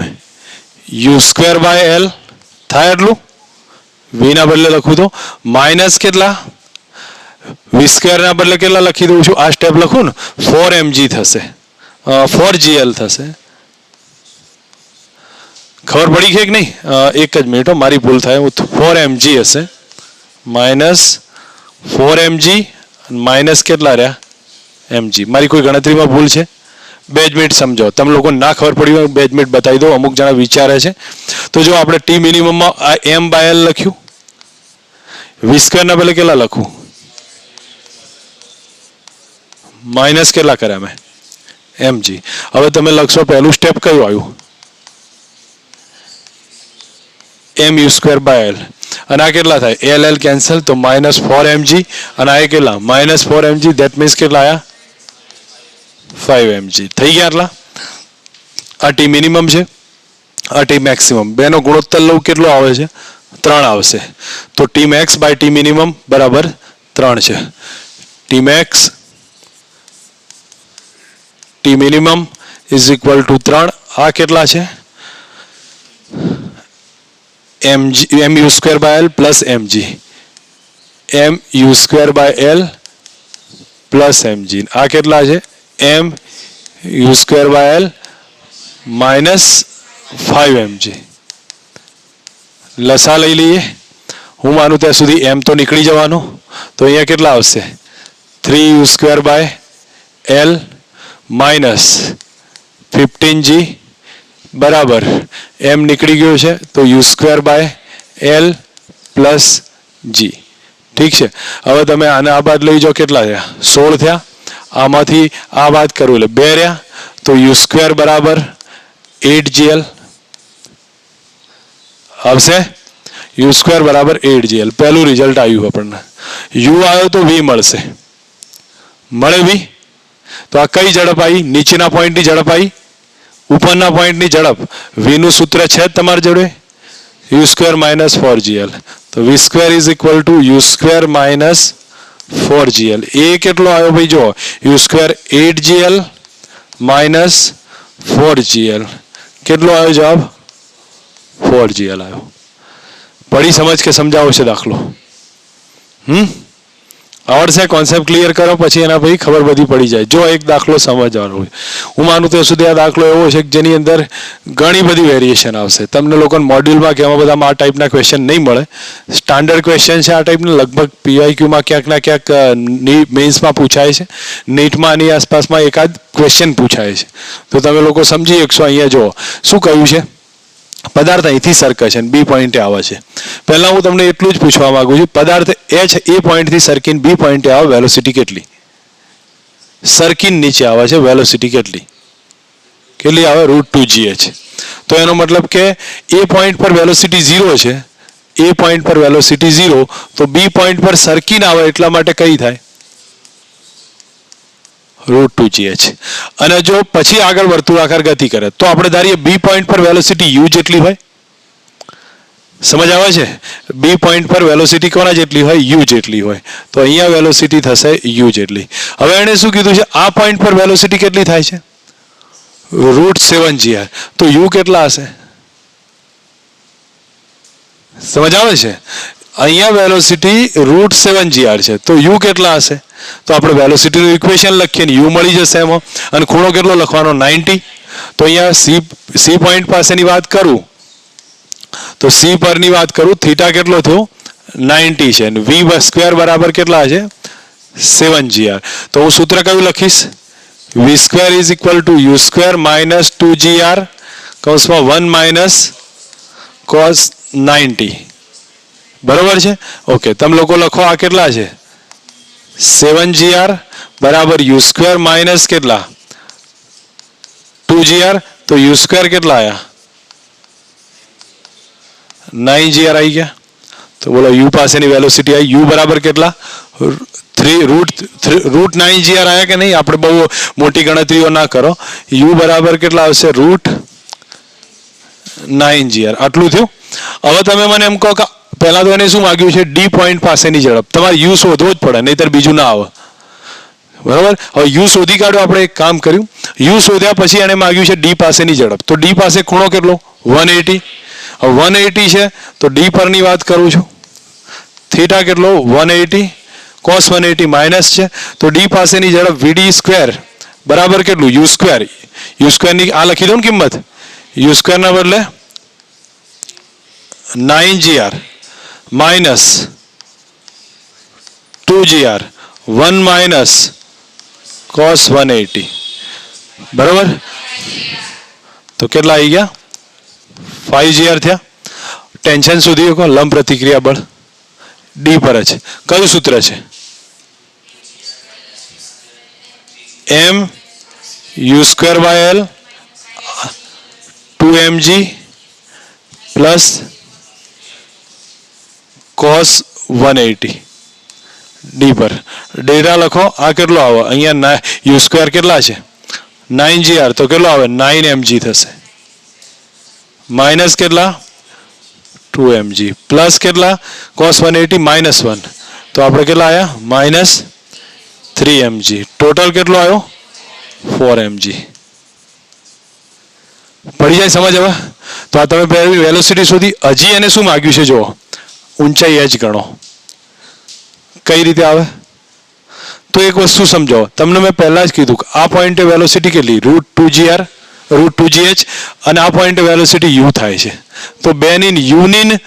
યુ સ્ક્વેર બાય એલ થાય એટલું. વી ના બદલે લખું તો માઇનસ કેટલા? વી સ્ક્વેર ના બદલે કેટલા લખી દઉં છું? આ સ્ટેપ લખું ને, 4mg થશે, 4gl થશે. ખબર પડી છે કે નહીં? એક જ મિનિટ, મારી ભૂલ થાય. 4mg હશે માઇનસ 4mg માઇનસ કેટલા રહ્યા? mg. મારી કોઈ ગણતરીમાં ભૂલ છે? 2 મિનિટ સમજો. તમે લોકો ના ખબર પડી હોય 2 મિનિટ બતાવી દો. અમુક જણા વિચારે છે. તો જો આપણે ટી મિનિમમમાં આ એમ બાય એલ લખ્યું, વી સ્ક્વેર ના બદલે કેટલા લખું? માઇનસ કેટલા કર્યા મેં? mg. હવે તમે લખશો પહેલું સ્ટેપ કયું આવ્યું? એમ યુ સ્ક્વેર બાય એલ. અને આ કેટલા થાય? એલ એલ કેન્સલ, તો માઇનસ 4mg. અને આ કેટલા? Minus 4mg. ધેટ મીન્સ કેટલા આવ્યા? 5mg. થઈ ગયા આટલા. આ ટી મિનિમમ છે, આ ટી મેક્સિમમ. બેનો ગુણોત્તર લઉં કેટલો આવે છે? 3 આવશે. તો T max by T minimum બરાબર 3 છે. T max T minimum is equal to 3. આ કેટલા છે? mg M U square by L plus mg. M U square by L plus mg. આ કેટલા છે? M U square by L minus 5mg. લસા લઈ લઈએ. હું માનું ત્યાં સુધી એમ તો નીકળી જવાનું. તો અહીંયા કેટલા આવશે? 3u square by L minus 15g બરાબર એમ નીકળી ગયું છે, તો U square by L plus G. ઠીક છે. હવે તમે આને આ બાદ લઈ જાઓ, કેટલા થયા? 16 થયા. આમાંથી આ બાદ કરું એટલે 2 રહ્યા. તો યુ સ્ક્વેર બરાબર 8gl આવશે. યુ સ્ક્વેર બરાબર 8gl. પહેલું રિઝલ્ટ આવ્યું આપણને. યુ આવ્યો તો વી મળશે. મળે વી. તો આ કઈ ઝડપ આવી? નીચેના પોઈન્ટની ઝડપ આવી, ઉપરના પોઈન્ટની ઝડપ. વી નું સૂત્ર છે જ તમારી જોડે, યુ સ્ક્વેર માઇનસ 4gl. તો V square is equal to U square minus 4gl. એ કેટલો આવ્યો ભાઈ? જો u square 8gl minus 4gl. કેટલો આવ્યો જવાબ? 4gl આવ્યો. પડી સમજ કે સમજાવો છે દાખલો? આવડશે? કોન્સેપ્ટ ક્લિયર કરો, પછી એના પછી ખબર બધી પડી જાય. જો એક દાખલો સમજવાનો હોય, હું માનું ત્યાં સુધી આ દાખલો એવો છે કે જેની અંદર ઘણી બધી વેરિએશન આવશે. તમને લોકોને મોડ્યુલમાં કે એમાં બધામાં આ ટાઈપના ક્વેશ્ચન નહીં મળે. સ્ટાન્ડર્ડ ક્વેશ્ચન છે આ ટાઈપના. લગભગ પીવાયક્યુમાં ક્યાંક ના ક્યાંક મેન્સમાં પૂછાય છે. નીટમાં આની આસપાસમાં એકાદ ક્વેશ્ચન પૂછાય છે. તો તમે લોકો સમજી શકશો. અહીંયા જુઓ શું કહ્યું છે. પદાર્થ અહીંથી સરકે છે, બી પોઈન્ટે આવે છે. પહેલા હું તમને એટલું જ પૂછવા માંગુ છું, પદાર્થ એચ એ પોઈન્ટથી સરકીને બી પોઈન્ટે આવે, વેલોસિટી કેટલી? સરકીને નીચે આવે છે, વેલોસિટી કેટલી? કેટલી આવે? √2gh. તો એનો મતલબ કે એ પોઈન્ટ પર વેલોસિટી 0 છે, એ પોઈન્ટ પર વેલોસિટી 0, તો બી પોઈન્ટ પર સરકીને આવે એટલા માટે કઈ થાય? √2gh. અને જો પછી આગળ વર્તુળાકાર ગતિ કરે તો આપણે ધારીએ બી પોઈન્ટ પર વેલોસિટી u જેટલી હોય. સમજ આવે છે? બી પોઈન્ટ પર વેલોસિટી કોના જેટલી હોય? u જેટલી હોય. તો અહીંયા વેલોસિટી થશે u જેટલી. હવે એણે શું કીધું છે? આ પોઈન્ટ પર વેલોસિટી કેટલી થાય છે? √7gr. તો u કેટલા હશે? સમજ આવે છે? અહીંયા વેલોસિટી √7gr છે, તો u કેટલા હશે? તો આપણે વેલોસિટીનું ઇક્વેશન લખીએ ને u મળી જશે એમાં, અને ખૂણો કેટલો લખવાનો? 90. તો અહીંયા સી પોઈન્ટ પાસેની વાત કરું તો સી પરની વાત કરું, થીટા કેટલો થયો? 90 છે, અને v સ્ક્વેર બરાબર કેટલા છે? 7gr. તો હું સૂત્ર કયું લખીશ? v square is equal to u square minus 2gr કૌંસમાં 1 માઇનસ cos 90. બરોબર છે? ઓકે, તમે લોકો લખો આ કેટલા છે? 7gr બરાબર u સ્ક્વેર માઇનસ કેટલા? 2gr. તો u સ્ક્વેર કેટલા આવ્યા? 9gr આવી ગયા. તો બોલો u પાસેની વેલોસિટી આવી, u બરાબર કેટલા? √9gr આવ્યા કે નહીં? આપણે બહુ મોટી ગણતરીઓ ના કરો. u બરાબર કેટલા આવશે? √9gr. આટલું થયું. હવે તમે મને એમ કહો કે પહેલા તો એને શું માગ્યું છે? ડી પોઈન્ટ પાસેની ઝડપ. તમારે યુ શોધવો જ પડે, નહીતર બીજું ના આવે. બરાબર? હવે યુ શોધી કાઢો. આપણે એક કામ કર્યું, યુ શોધ્યા પછી એને માગ્યું છે ડી પાસેની ઝડપ. તો ડી પાસે ખૂણો કેટલો? 180. હવે 180 છે તો ડી પરની વાત કરું છું, થીટા કેટલો? 180 cos 180 માઇનસ છે, તો ડી પાસેની ઝડપ વીડી સ્ક્વેર બરાબર કેટલું? U square. યુ સ્ક્વેરની આ લખી દો ને કિંમત, યુ સ્ક્વેરના બદલે 9gr minus 2gr 1 minus cos 180. બરાબર? તો કેટલા આવી ગયા? 5gr થયા. ટેન્શન સુધી શકો, લંબ પ્રતિક્રિયા બળ ડી પર જ. કયું સૂત્ર છે? m u square by l 2mg plus cos 180 D પર. ડેટા લખો. આ કેટલો આવે? અહીંયા u સ્ક્વેર કેટલા છે? 9gr. તો કેટલો આવે? 9mg થશે. માઇનસ કેટલા? 2mg પ્લસ કેટલા? cos 180 minus 1. તો આપણે કેટલા આવ્યા? Minus 3mg. ટોટલ કેટલો આવ્યો? 4mg. પડી જાય સમજ હવે? તો આ તમે પહેલી વેલોસિટી સુધી. હજી એને શું માગ્યું છે? જુઓ, ઊંચાઈ h ગણો. કઈ રીતે આવે? તો એક વસ્તુ સમજો, તમને મેં પહેલા જ કીધું કે આ પોઈન્ટે વેલોસિટી કેટલી? √2gr √2gh, અને આ પોઈન્ટે વેલોસિટી u થાય છે. તો બેની યુની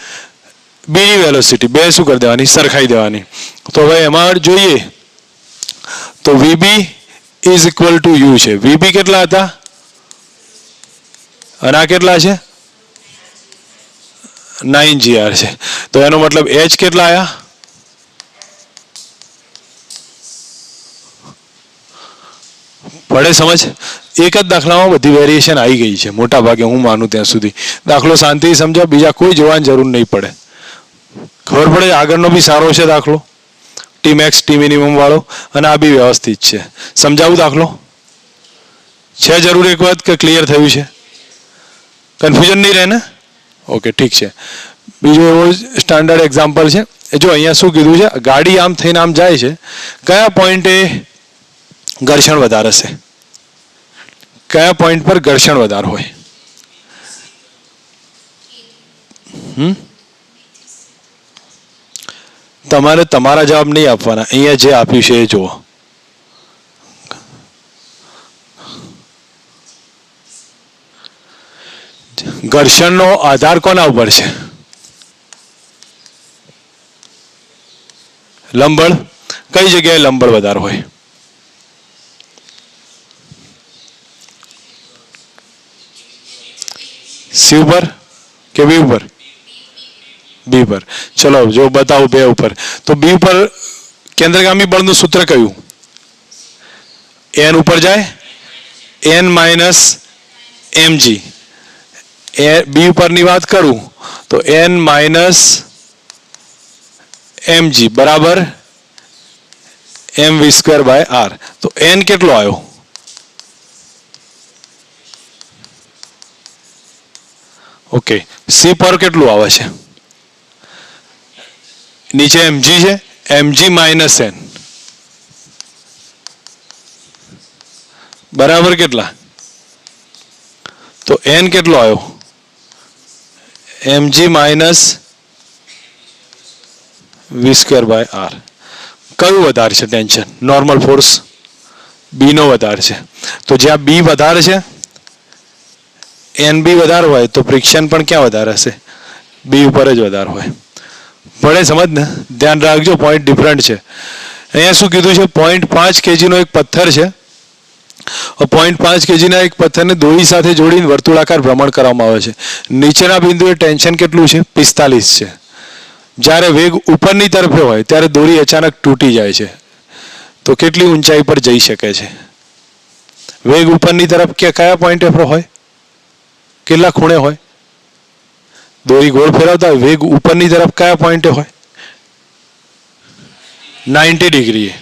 બીની વેલોસિટી બે શું કરી દેવાની? સરખાઈ દેવાની. તો હવે એમાં જોઈએ તો vb is equal to u છે. vb કેટલા હતા? અને આ કેટલા છે? 9gr છે. તો એનો મતલબ h કેટલા આયા? પડે સમજ? એક જ દાખલામાં બધી વેરિએશન આવી ગઈ છે મોટા ભાગે, હું માનું ત્યાં સુધી. દાખલો શાંતિથી સમજો, બીજા કોઈ જોવાની જરૂર નહીં પડે. ખબર પડે આગળનો બી સારો છે દાખલો, ટી મેક્સ ટી મિનિમમ વાળો, અને આ બી વ્યવસ્થિત છે. સમજાવું દાખલો? છે જરૂર એક વાત કે ક્લિયર થયું છે? કન્ફ્યુઝન નહીં રહે ને? ઓકે, ઠીક છે. બીજો એવો સ્ટાન્ડર્ડ એક્ઝામ્પલ છે. જો અહીંયા શું કીધું છે? ગાડી આમ થઈને આમ જાય છે, કયા પોઈન્ટે ઘર્ષણ વધારે છે? કયા પોઈન્ટ પર ઘર્ષણ વધારે હોય? તમારે તમારા જવાબ નહીં આપવાના, અહીંયા જે આપ્યું છે એ જુઓ. ઘર્ષણનો આધાર કોના ઉપર છે? લંબળ. કઈ જગ્યાએ લંબળ વધારે હોય? સી ઉપર કે બી ઉપર? બી પર. ચલો જો બતાવું બે ઉપર. તો બી ઉપર કેન્દ્રગામી બળનું સૂત્ર કયું? એન ઉપર જાય, એન માઇનસ એમજી. બી ઉપરની વાત કરું તો એન માઇનસ એમજી બરાબર એમ વી સ્ક્વેર બાય આર. તો એન કેટલો આવ્યો? ઓકે, સી પર કેટલું આવે છે? નીચે એમજી છે, એમજી માઇનસ એન બરાબર કેટલા? તો એન કેટલો આવ્યો? mg minus V square by R. કયું વધારે છે ટેન્શન? નોર્મલ ફોર્સ બી નો વધારે છે. તો જ્યાં બી વધારે છે, એન બી વધારે હોય તો ફ્રિક્શન પણ ક્યાં વધારે હશે? બી ઉપર જ વધારે હોય. પડે સમજ ને? ધ્યાન રાખજો, પોઈન્ટ ડિફરન્ટ છે. અહીંયા શું કીધું છે? 0.5 kg નો એક પથ્થર છે. 0.5 kg ના એક પથ્થરને દોરી સાથે જોડીને વર્તુળાકાર ભ્રમણ કરવામાં આવે છે. નીચેના બિંદુએ ટેન્શન કેટલું છે? 45 છે. જ્યારે વેગ ઉપરની તરફે હોય ત્યારે દોરી અચાનક તૂટી જાય છે, તો કેટલી ઊંચાઈ પર જઈ શકે છે? વેગ ઉપરની તરફ કયા પોઈન્ટે પર હોય? કેટલા ખૂણે હોય? દોરી ગોળ ફેરવતા હોય, વેગ ઉપરની તરફ કયા પોઈન્ટે હોય? 90 ડિગ્રીએ.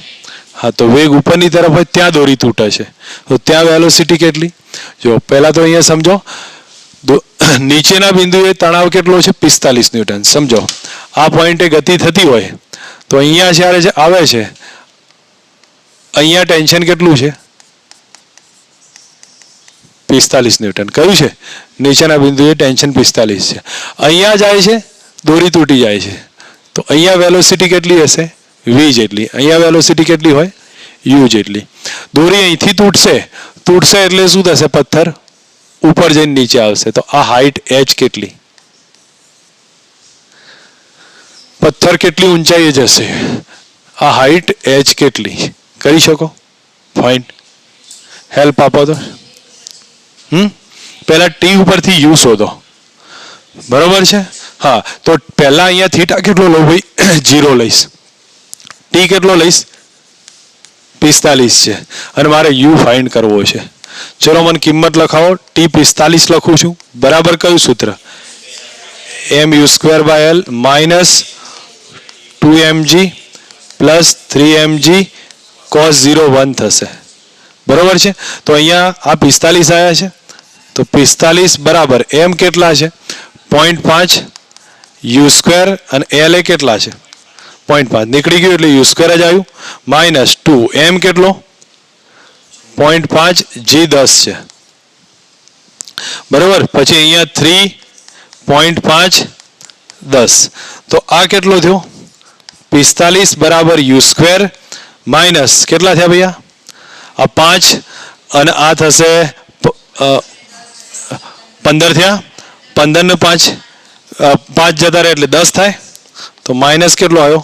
હા, તો વેગ ઉપરની તરફ હોય ત્યાં દોરી તૂટે છે. તો ત્યાં વેલોસિટી કેટલી? જો પહેલા તો અહીંયા સમજો, નીચેના બિંદુએ તણાવ કેટલો છે? 45 ન્યૂટન. સમજો આ પોઈન્ટે ગતિ થતી હોય તો અહીંયા જ્યારે આવે છે, અહીંયા ટેન્શન કેટલું છે? 45 ન્યૂટન. કયું છે? નીચેના બિંદુએ ટેન્શન 45 છે. અહીંયા જાય છે, દોરી તૂટી જાય છે, તો અહીંયા વેલોસિટી કેટલી હશે? વી જેટલી. અહીંયા વેલોસિટી કેટલી હોય? યુ જેટલી. દોરી અહીંથી તૂટશે એટલે શું થશે? પથ્થર ઉપર જઈને નીચે આવશે. તો આ હાઈટ એચ કેટલી? પથ્થર કેટલી ઊંચાઈએ જશે? આ હાઈટ એચ કેટલી? કરી શકો? ફાઇન. હેલ્પ આપો તો. પહેલા ટી ઉપરથી યુ શોધો. બરોબર છે? હા, તો પહેલા અહીંયા થીટા કેટલો લઉં ભાઈ? 0 લઈશ. ટી કેટલો લઈશ? 45 છે. અને મારે યુ ફાઇન્ડ કરવો છે. ચલો મને કિંમત લખાવો. ટી 45 લખું છું. બરાબર કયું સૂત્ર? M U square by L minus 2mg plus 3mg cos 0 1 થશે. બરોબર છે? તો અહીંયા આ 45 આવ્યા છે, તો 45 બરાબર એમ કેટલા છે? 0.5 યુ સ્ક્વેર અને એલ એ કેટલા છે? 0.5 નીકળી ગયું એટલે યુ સ્ક્વેર જ આવ્યું, માઇનસ 2 એમ કેટલો? 0.5 જી 10 છે. બરોબર. પછી અહીંયા 3.5 10. તો આ કેટલો થયો? 45 બરાબર યુ સ્ક્વેર માઇનસ કેટલા થયા ભૈયા? આ 5 અને આ થશે 15 થયા. 15 ને 5 જતા રહે એટલે 10 થાય. તો માઇનસ કેટલો આવ્યો?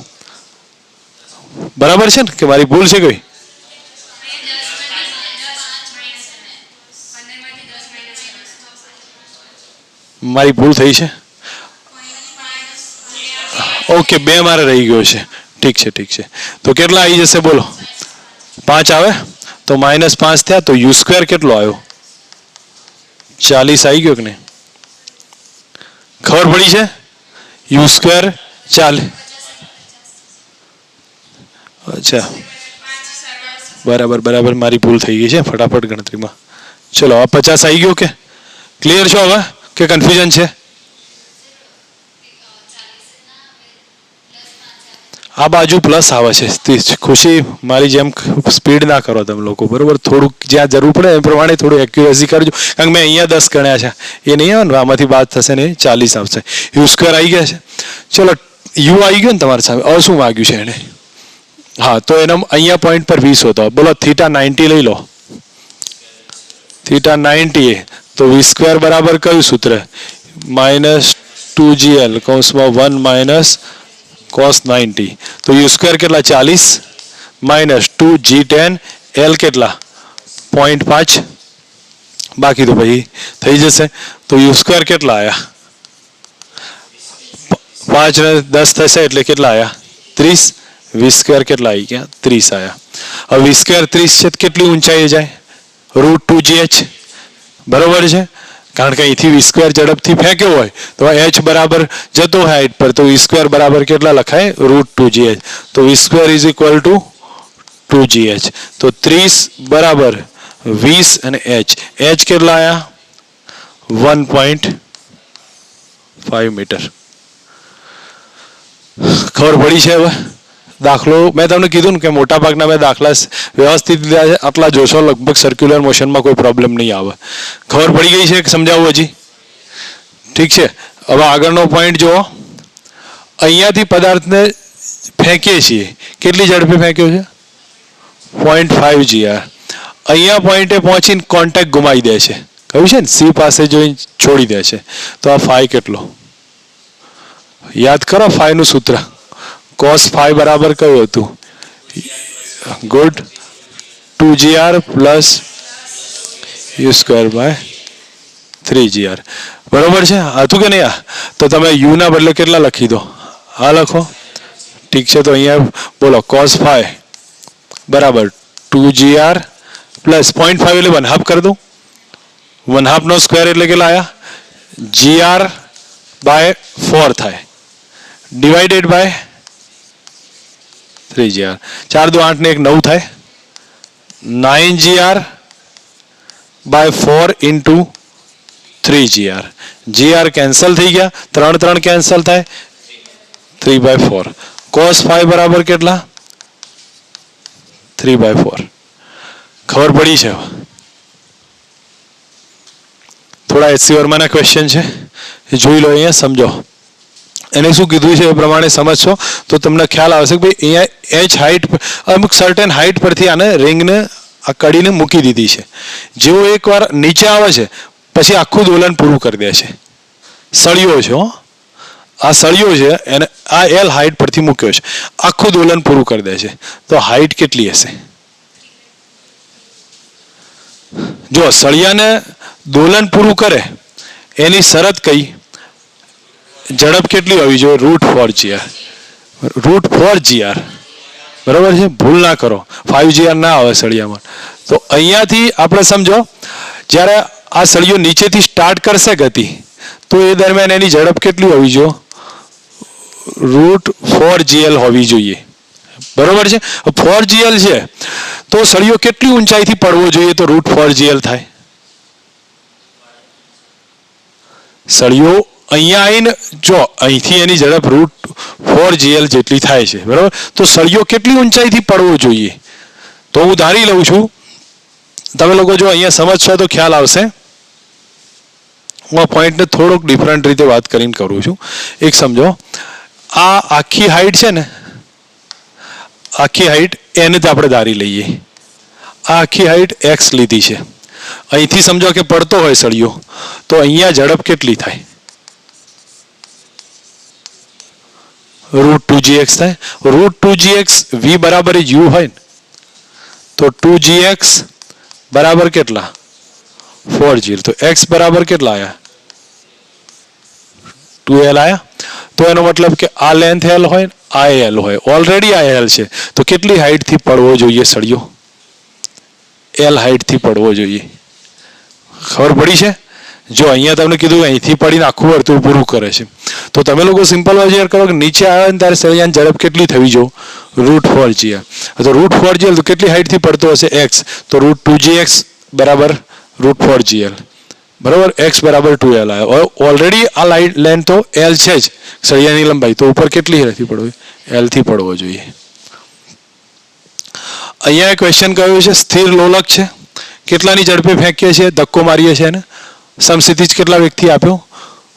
બરાબર છે ને કે મારી ભૂલ છે કોઈ? મારી ભૂલ થઈ છે? ઓકે, 2 મારે રહી ગયો છે. ઠીક છે. તો કેટલા આવી જશે બોલો? 5 આવે તો -5 થયા. તો યુ સ્ક્વેર કેટલો આવ્યો? 40 આવી ગયો કે નહીં? ખબર પડી છે? U square 40. અચ્છા, બરાબર મારી ભૂલ થઈ ગઈ છે. ફટાફટ ગણતરીમાં. ચલો, આ 50 આવી ગયો કે? ક્લિયર છો હવે કે કન્ફ્યુઝન છે? આ બાજુ પ્લસ આવે છે. ખુશી, મારી જેમ સ્પીડ ના કરો તમે લોકો. બરોબર? થોડુંક જ્યાં જરૂર પડે એ પ્રમાણે થોડું એક્યુરેસી કરજો. કારણ કે મેં અહીંયા 10 ગણ્યા છે, એ નહીં આવે ને, આમાંથી બાદ થશે ને 40 આવશે. યુ સ્ક્વેર આવી ગયા છે. ચલો, યુ આવી ગયો ને તમારી સામે. હવે શું માગ્યું છે એને? હા, તો એનો અહીંયા પોઈન્ટ પર 20 હોતો. બોલો, થીટા 90 લઈ લો. થીટા 90 તો વી સ્ક્વેર બરાબર કયું સૂત્ર? -2gl કૌંસમાં 1 માઇનસ cos 90. તો યુ સ્ક્વેર કેટલા? 40 માઇનસ 2g10 એલ કેટલા? 0.5. બાકી તો પછી થઈ જશે. તો યુ સ્ક્વેર કેટલા આવ્યા? 5 ને 10 થશે એટલે કેટલા આવ્યા? 30. વી સ્ક્વેર કેટલા આવી ગયા? 30 આવ્યા. હવે વી સ્ક્વેર 30 છે, કેટલી ઊંચાઈએ જાય? √2gh. બરોબર છે? કારણ કે અહીંથી વી સ્ક્વેર ઝડપથી ફેંક્યો હોય તો h બરાબર જતો હોય હાઈટ પર, તો વી સ્ક્વેર બરાબર કેટલા લખાય? √2gh. તો V square is equal to 2gh. તો 30 બરાબર 20 અને h કેટલા આવ્યા? 1.5 મીટર. ખબર પડી છે હવે? દાખલો મેં તમને કીધું ને કે મોટાભાગના મેં દાખલા વ્યવસ્થિત લીધા છે. આટલા જોશો લગભગ સર્ક્યુલર મોશનમાં કોઈ પ્રોબ્લેમ નહીં આવે. ખબર પડી ગઈ છે કે સમજાવું હજી? ઠીક છે. હવે આગળનો પોઈન્ટ જુઓ. અહીંયાથી પદાર્થને ફેંકીએ છીએ કેટલી ઝડપે ફેંક્યો છે 0.5 GR. અહીંયા પોઈન્ટે પહોંચીને કોન્ટેક્ટ ગુમાવી દે છે, કહ્યું છે ને સી પાસે જોઈને છોડી દે છે. તો આ ફાઈ કેટલો યાદ કરો, ફાઈનું સૂત્ર cos ફાઈ બરાબર કયું હતું? Good 2GR plus U square by 3GR. બરોબર છે, હતું કે નહીં? તો તમે યુ ના બદલે કેટલા લખી દો, આ લખો. ઠીક છે, તો અહીંયા બોલો cos ફાઈ બરાબર 2GR પ્લસ 0.5 એટલે 1/2 કરી દઉં. 1/2 નો સ્ક્વેર એટલે કેટલા આવ્યા? GR બાય 4 થાય, ડિવાઇડેડ બાય 3GR. 4 2 8 ને 1 9 થાય. 9GR by 4 into 3GR. GR cancel થઈ ગયા, 3 3 કેન્સલ થાય, 3/4. cos ફાઈ બરાબર કેટલા? 3/4. ખબર પડી છે? થોડા એચસી વર્માના ક્વેશ્ચન છે, જોઈ લો, અહીંયા સમજો. એને શું કીધું છે એ પ્રમાણે સમજશો તો તમને ખ્યાલ આવશે કે ભાઈ અહીંયા એચ હાઇટ, અમુક સર્ટેન હાઇટ પરથી આને રિંગને આ કડીને મૂકી દીધી છે. જેવો એકવાર નીચે આવે છે પછી આખું દોલન પૂરું કરી દે છે. સળિયો છે, આ સળિયો છે એને આ એલ હાઇટ પરથી મૂક્યો છે, આખું દોલન પૂરું કરી દે છે. તો હાઇટ કેટલી હશે? જો સળિયાને દોલન પૂરું કરે એની શરત કઈ? ઝડપ કેટલી હોવી જોઈએ? √4 GR. √4 GR બરાબર છે, ભૂલ ના કરો, 5 GR ના આવે સળિયામાં. તો અહીંયાથી આપણે સમજો, જ્યારે આ સળિયો નીચેથી સ્ટાર્ટ કરશે ગતિ, તો એ દરમિયાન એની ઝડપ કેટલી હોવી જોઈએ? √4 GL હોવી જોઈએ. બરોબર છે, 4 GL છે તો સળિયો કેટલી ઊંચાઈથી પડવો જોઈએ તો √4 GL થાય? સળિયો અહીંયા આવીને જો અહીંથી એની ઝડપ √4 GL જેટલી થાય છે, બરાબર? તો સળિયો કેટલી ઊંચાઈથી પડવો જોઈએ? તો હું ધારી લઉં છું, તમે લોકો જો અહીંયા સમજશો તો ખ્યાલ આવશે. હું આ પોઈન્ટને થોડોક ડિફરન્ટ રીતે વાત કરીને કરું છું. એક સમજો, આ આખી હાઈટ છે ને, આખી હાઈટ એને જ આપણે ધારી લઈએ. આ આખી હાઈટ x લીધી છે. અહીંથી સમજો કે પડતો હોય સળિયો, તો અહીંયા ઝડપ કેટલી થાય? √2gx થાય. √2gx v બરાબર u હોય ને, તો 2gx બરાબર કેટલા? 4g. તો x બરાબર કેટલા આયા? 2l આયા. તો એનો મતલબ કે આ લેન્થ l હોય ને આ l હોય, ઓલરેડી આ l છે, તો કેટલી હાઈટથી પડવો જોઈએ સળિયો? l હાઈટથી પડવો જોઈએ. ખબર પડી છે? જો અહીંયા તમને કીધું અહીંથી પડીને આખું વર્તુળ પૂરું કરે છે, તો તમે લોકો સિમ્પલ વિચાર કરો કે નીચે આવે ને ત્યારે સળિયાની ઝડપ કેટલી થવી જોઈએ? √4 GL. તો √4 GL તો કેટલી હાઈટથી પડતો હશે? x. તો √2gx બરાબર √4 GL. બરાબર, x બરાબર 2l આવ્યો. ઓલરેડી આ લેન્થ તો l છે જ સળિયાની લંબાઈ, તો ઉપર કેટલી થી પડવો? l થી પડવો જોઈએ. અહીંયા ક્વેશ્ચન કયો છે? સ્થિર લોલક છે, કેટલાની ઝડપે ફેંકીએ છીએ, ધક્કો મારીએ છીએ, એને સમસ્થિતિજ કેટલા વેગથી આપ્યો?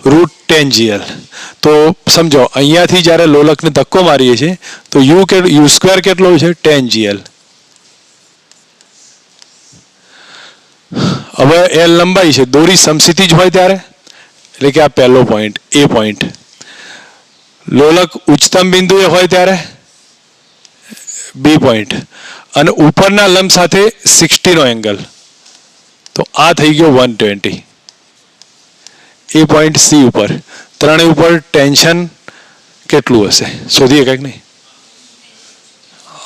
√10 GL. તો સમજો અહીંયાથી જ્યારે લોલકને ધક્કો મારીએ છીએ તો યુ સ્ક્વેર કેટલો છે? 10 GL. હવે એલ લંબાઈ છે, દોરી સમસ્થિતિજ હોય ત્યારે, એટલે કે આ પહેલો પોઈન્ટ, એ પોઈન્ટ. લોલક ઉચ્ચતમ બિંદુએ હોય ત્યારે બી પોઈન્ટ, અને ઉપરના લંબ સાથે 60 નો એંગલ, તો આ થઈ ગયો 120. એ પોઈન્ટ સી ઉપર, ત્રણેય ઉપર ટેન્શન કેટલું હશે શોધીએ કંઈક? નહીં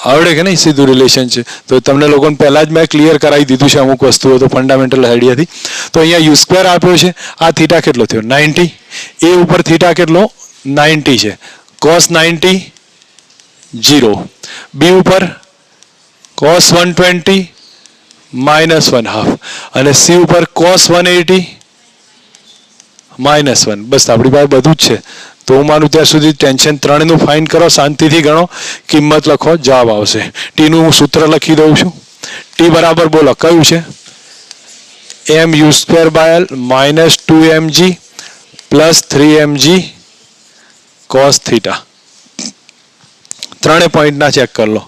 આવડે કે નહીં? સીધું રિલેશન છે. તો તમને લોકોને પહેલા જ મેં ક્લિયર કરાવી દીધું છે અમુક વસ્તુઓ, તો ફંડામેન્ટલ આઈડિયાથી. તો અહીંયા યુ સ્ક્વેર આપ્યો છે, આ થીટા કેટલો થયો? 90. એ ઉપર થીટા કેટલો? 90 છે. cos 90 0. બી ઉપર cos 120 -1/2, અને સી ઉપર cos 180 -1. બસ આપણી પાસે બધું જ છે. તો હું માનું ત્યાં સુધી ટેન્શન ત્રણનું ફાઇન કરો, શાંતિથી ગણો, કિંમત લખો, જવાબ આવશે. ટીનું હું સૂત્ર લખી દઉં છું. ટી બરાબર બોલો કયું છે? mu² -2mg + 3mg cos θ. ત્રણે પોઈન્ટના ચેક કરી લો.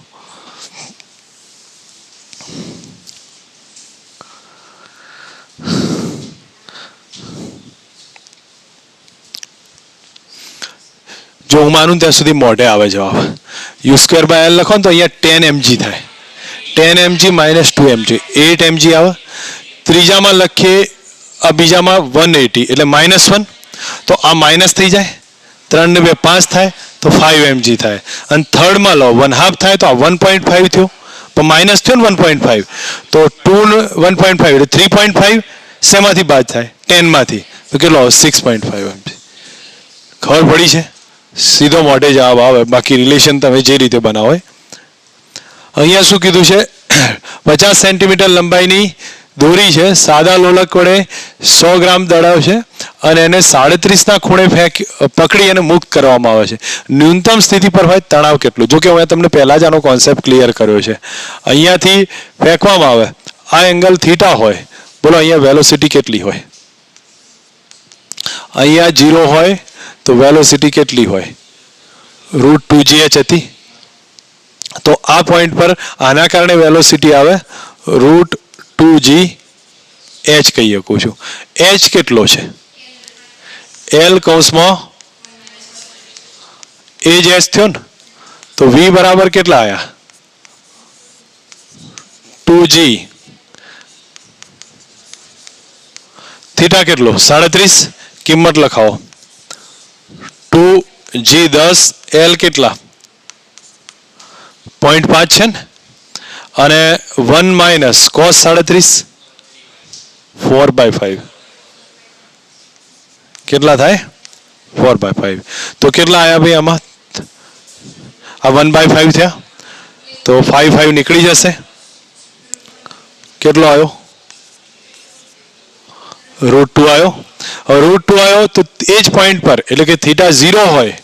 જો હું માનું ત્યાં સુધી મોઢે આવે જવાબ. યુ સ્ક્વેર બાય એલ લખો ને તો અહીંયા 10 mg થાય. 10 mg માઇનસ 2 mg 8 mg આવે. ત્રીજામાં લખીએ, આ બીજામાં 180 એટલે -1, તો આ માઇનસ થઈ જાય. 3 ને 2 5 થાય તો 5 mg થાય. અને થર્ડમાં લો 1/2 થાય તો આ 1.5 થયો, પણ માઇનસ થયો ને 1.5, તો 2 ને 1.5 એટલે 3.5 શેમાંથી બાદ થાય? 10 માંથી. તો કેટલો આવે? 6.5 mg. ખબર પડી છે? સીધો મોઢે જવાબ આવે, બાકી રિલેશન તમે જે રીતે બનાવો. અહીંયા શું કીધું છે? 50 સેન્ટીમીટર લંબાઈની દોરી છે, સાદા લોલક વડે 100 ગ્રામ દળાવશે અને એને 37ના ખૂણે પકડી અને મુક્ત કરવામાં આવે છે. ન્યૂનતમ સ્થિતિ પર હોય તણાવ કેટલું? જો કે હું તમને પહેલા જ આનો કોન્સેપ્ટ ક્લિયર કર્યો છે. અહીંયાથી ફેંકવામાં આવે, આ એંગલ થીટા હોય, બોલો અહીંયા વેલોસિટી કેટલી હોય? અહીંયા 0 હોય તો વેલોસિટી કેટલી હોય? √2gh હતી. તો આ પોઈન્ટ પર આના કારણે વેલોસિટી આવે √2gh કહી શકું છું. h કેટલો છે? l કૌંસમાં એ જ h થયો ને, તો v બરાબર કેટલા આયા? 2g. થીટા કેટલો? 37. કિંમત લખાવો. 2g 10, l કેટલા? 0.5 છે ને, અને 1 માઇનસ cos 37 4/5 કેટલા થાય? 4/5. તો કેટલા આયા ભાઈ આમાં? આ 1/5 થયા, તો 5 નીકળી જશે. કેટલો આવ્યો? √2 આવ્યો. હવે √2 આવ્યો તો એ જ પોઈન્ટ પર, એટલે કે થીટા 0 હોય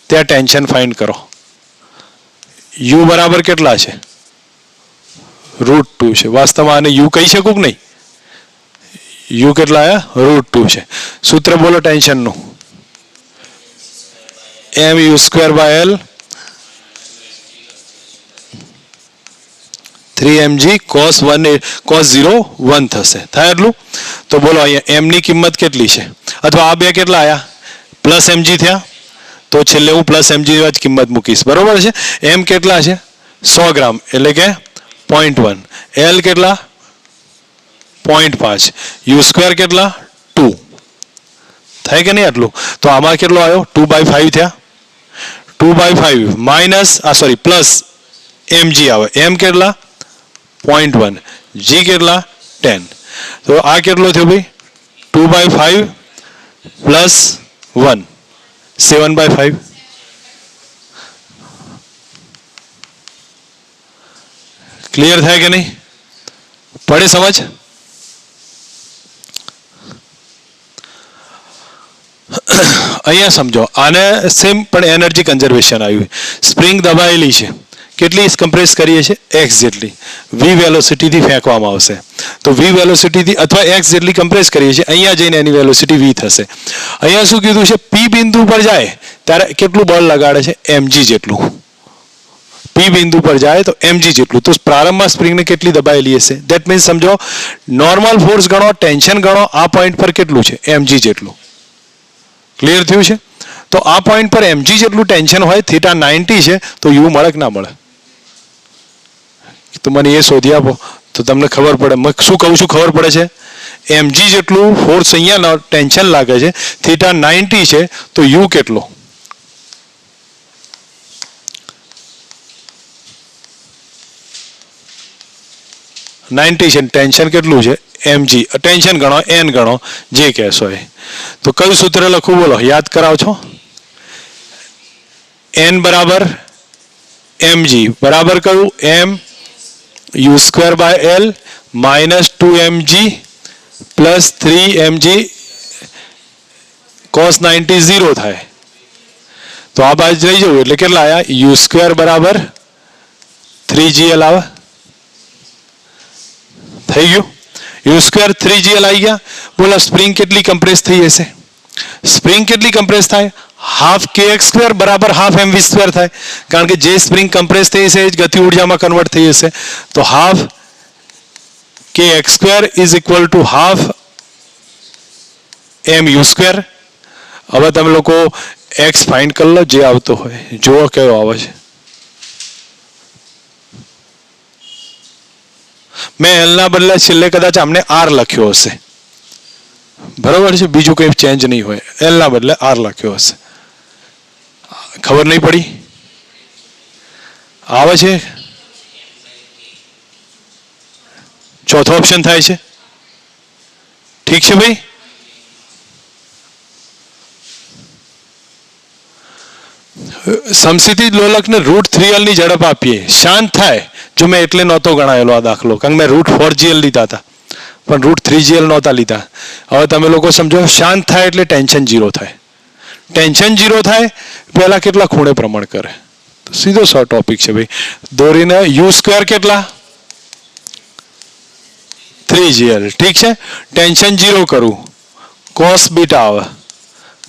ત્યાં ટેન્શન ફાઇન્ડ કરો. યુ બરાબર કેટલા છે? √2 છે. વાસ્તવમાં આને યુ કહી શકું કે નહીં? યુ કેટલા આવ્યા? √2 છે. સૂત્ર બોલો ટેન્શનનું. mu²/L 3mg cos 0 1 થશે. થાય એટલું? તો બોલો અહીંયા m ની કિંમત કેટલી છે? અથવા આ બે કેટલા આયા? +mg થયા, તો છેલ્લે હું +mg જ કિંમત મૂકીશ. બરોબર છે? m કેટલા છે? 100 ગ્રામ એટલે કે 0.1. l કેટલા? 0.5. u² કેટલા? 2. થાય કે નહીં આટલું? તો આમાં કેટલો આવ્યો? 2/5 થયા. 2/5 માઇનસ પ્લસ mg આવે. m કેટલા? 0.1. g કેટલા? 10. તો આ કેટલો થયો ભાઈ? 2/5 પ્લસ 1 7/5. ક્લિયર થાય કે નહીં? પડે સમજ? અહીંયા સમજો. આને સેમ પણ એનર્જી કન્ઝર્વેશન આવ્યું. સ્પ્રિંગ દબાયેલી છે, કેટલી કમ્પ્રેસ કરીએ છીએ? x જેટલી. v વેલોસિટીથી ફેંકવામાં આવશે, તો v વેલોસિટીથી અથવા x જેટલી કમ્પ્રેસ કરીએ છીએ. અહીંયા જઈને એની વેલોસિટી v થશે. અહીંયા શું કીધું છે? p બિંદુ પર જાય ત્યારે કેટલું બળ લગાડે છે? mg જેટલું. p બિંદુ પર જાય તો mg જેટલું. તો પ્રારંભમાં સ્પ્રિંગને કેટલી દબાયેલી હશે? ધેટ મીન્સ સમજો, નોર્મલ ફોર્સ ગણો, ટેન્શન ગણો, આ પોઈન્ટ પર કેટલું છે? mg જેટલું. ક્લિયર થયું છે? તો આ પોઈન્ટ પર mg જેટલું ટેન્શન હોય, થીટા 90 છે, તો u મળે કે ના મળે? તો મને એ શોધી આપો તો તમને ખબર પડે. શું કહું છું ખબર પડે છે? mg જેટલું ફોર્સ અહીંયા ટેન્શન લાગે છે, થીટા 90 છે, તો u કેટલો? ટેન્શન કેટલું છે? mg. ટેન્શન ગણો, n ગણો, જે કહેશો એ. તો કયું સૂત્ર લખવું બોલો? યાદ કરાવ છો? n બરાબર mg બરાબર કયું? mu²/L -2mg plus 3mg cos 90 0 થાય. તો આ બાજુ લઈ જવું એટલે કેટલા આયા? u² બરાબર 3gl આવે. થઈ ગયું? u² 3gl આવી ગયા. બોલો સ્પ્રિંગ કેટલી કમ્પ્રેસ થઈ હશે? સ્પ્રિંગ કેટલી કમ્પ્રેસ થાય? હાફ kx² બરાબર હાફ mv² થાય, કારણ કે જે સ્પ્રિંગ કમ્પ્રેસ થઈ છે એ જ ગતિ ઉર્જામાં કન્વર્ટ થઈ જશે. તો half kx² is equal two half mu². હવે તમે લોકો x ફાઇન્ડ કરી લો જે આવતો હોય, જુઓ કયો આવે છે. મેં L ના બદલે છેલ્લે કદાચ આમને R લખ્યો હશે, બરાબર છે, બીજું કંઈ ચેન્જ નહીં હોય. L ના બદલે R લખ્યો હશે, ખબર નહીં પડી. આવે છે ચોથો ઓપ્શન થાય છે. ઠીક છે ભાઈ. સમસ્થિતિ લોલકને √3L ની ઝડપ આપીએ, શાંત થાય. જો મેં એટલે નહોતો ગણાયેલો આ દાખલો, કારણ કે મેં √4GL લીધા હતા પણ √3GL નહોતા લીધા. હવે તમે લોકો સમજો, શાંત થાય એટલે ટેન્શન 0 થાય. ટેન્શન 0 થાય પહેલા કેટલા ખૂણે પ્રમાણ કરે, સીધો સો ટોપિક છે ભાઈ. દોરીને u² કેટલા 3GL. ઠીક છે. ટેન્શન 0 કરું, cos બીટા આવે.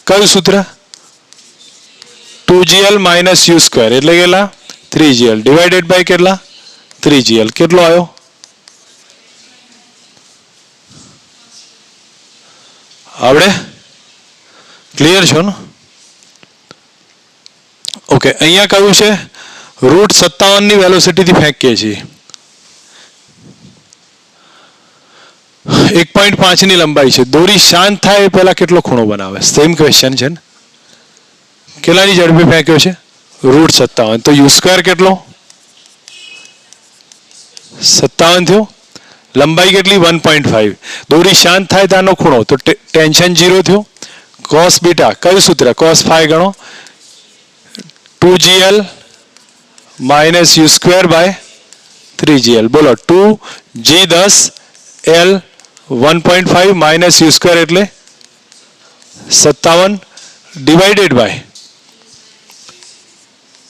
કયું સૂત્ર? 2GL - u² એટલે કેટલા 3GL ડિવાઇડેડ બાય કેટલા 3GL. કેટલો આવ્યો? આવડે? ક્લિયર છો ને? ઓકે. અહીંયા કયું છે? √57 ની વેલોસિટીથી ફેંકીએ છીએ. 1.5 ની લંબાઈ છે. દોરી શાંત થાય એ પહેલા કેટલો ખૂણો બનાવે? સેમ ક્વેશ્ચન છે ને. કેટલાની ઝડપે ફેંક્યો છે? √57. તો u² કેટલો 57 થયો. લંબાઈ કેટલી 1.5. દોરી શાંત થાય ત્યાંનો ખૂણો, તો ટેન્શન 0 થયો. cos બીટા કયું સૂત્ર? cos phi ગણો 2GL - u² બાય 3GL. બોલો 2G10L 1.5 - u² એટલે 57 ડિવાઇડેડ બાય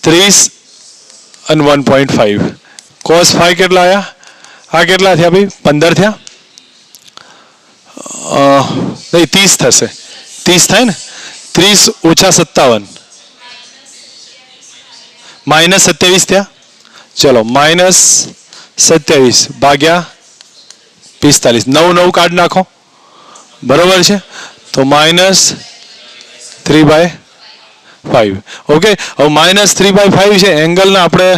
30 અને 1.5. cos phi કેટલા આવ્યા? આ કેટલા થયા ભાઈ? 15 થયા? નહીં 30 થશે. 30 થાય ને. 30 ઓછા 57 -27 થયા. ચલો -27 ભાગ્યા 45. 9 કાઢ નાખો, બરોબર છે. તો -3/5. ઓકે. હવે -3/5 છે. એંગલને આપણે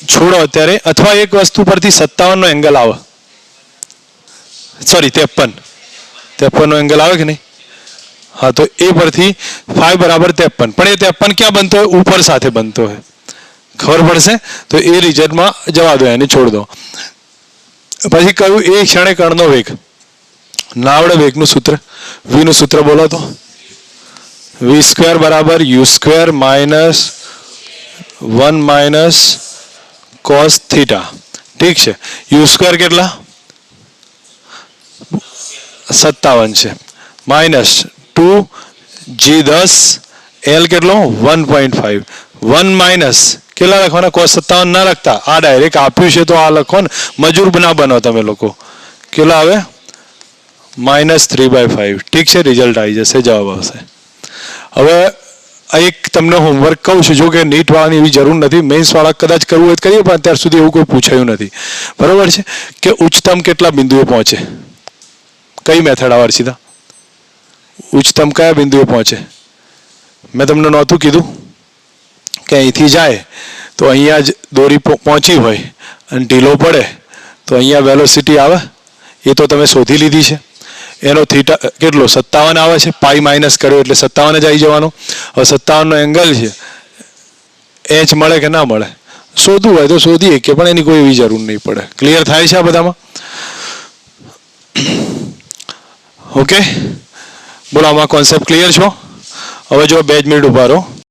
છોડો અત્યારે, અથવા એક વસ્તુ પરથી 57 નો એંગલ આવે, સોરી 53 નો એંગલ આવે કે નહીં? હા, તો એ પરથી phi બરાબર 53. પણ એ 53 ક્યાં બનતો હોય? ઉપર સાથે બનતો હોય. ખબર પડશે? તો એ રિઝલ્ટમાં જવા દો, એને છોડ દો. પછી કયું? એ ક્ષણે કણનો વેગ. ના આવડે વેગનું સૂત્ર? v નું સૂત્ર બોલો તો. v² બરાબર u² - 1 - cos θ. ઠીક છે. u² કેટલા 57 છે. -2G10L કેટલો 1.5. 1 - કેટલા લખવાના? cos 57 ના લખતા, આ ડાયરેક્ટ આપ્યું છે તો આ લખો ને, મજૂર ના બનો તમે લોકો. કેટલા આવે? -3/5. ઠીક છે. રિઝલ્ટ આવી જશે, જવાબ આવશે. હવે એક તમને હોમવર્ક કહું છું, જો કે નીટ વાળાની એવી જરૂર નથી, મેન્સ વાળા કદાચ કરવું હોય કરીએ, પણ અત્યાર સુધી એવું કોઈ પૂછાયું નથી, બરોબર છે. કે ઉચ્ચતમ કેટલા બિંદુએ પહોંચે? કઈ મેથડ આવે સીધા? ઉચ્ચતમ કયા બિંદુએ પહોંચે? મેં તમને નહોતું કીધું કે અહીંથી જાય તો અહીંયા જ દોરી પહોંચી હોય અને ઢીલો પડે તો અહીંયા વેલોસિટી આવે, એ તો તમે શોધી લીધી છે. એનો થીટા કેટલો 57 આવે છે. પાઈ માઇનસ કર્યો એટલે 57 જ આવી જવાનો. હવે 57 નો એંગલ છે, h મળે કે ના મળે? શોધવું હોય તો શોધીએ, કે પણ એની કોઈ એવી જરૂર નહીં પડે. ક્લિયર થાય છે આ બધામાં? ઓકે. બોલો, આમાં કોન્સેપ્ટ ક્લિયર છો? હવે જો 2 મિનિટ ઉભા રહો.